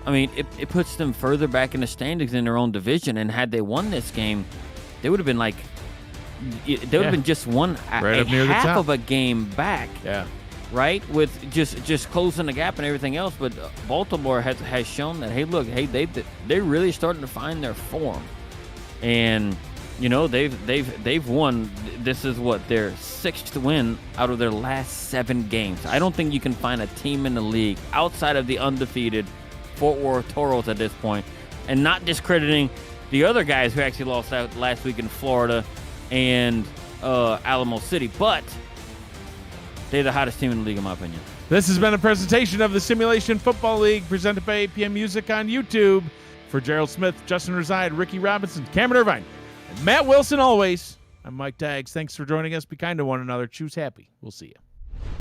I mean, it puts them further back in the standings in their own division. And had they won this game, they would have been like, they would have been just half of a game back. Yeah. Right, with just closing the gap and everything else, but Baltimore has shown that they're really starting to find their form, and You know, they've won. This is what, their 6th win out of their last 7 games. I don't think you can find a team in the league outside of the undefeated Fort Worth Toros at this point, and not discrediting the other guys who actually lost out last week in Florida and Alamo City, but they're the hottest team in the league in my opinion. This has been a presentation of the Simulation Football League presented by APM Music on YouTube. For Gerald Smith, Justin Reside, Ricky Robinson, Cameron Irvine, and Matt Wilson always, I'm Mike Daggs. Thanks for joining us. Be kind to one another. Choose happy. We'll see you.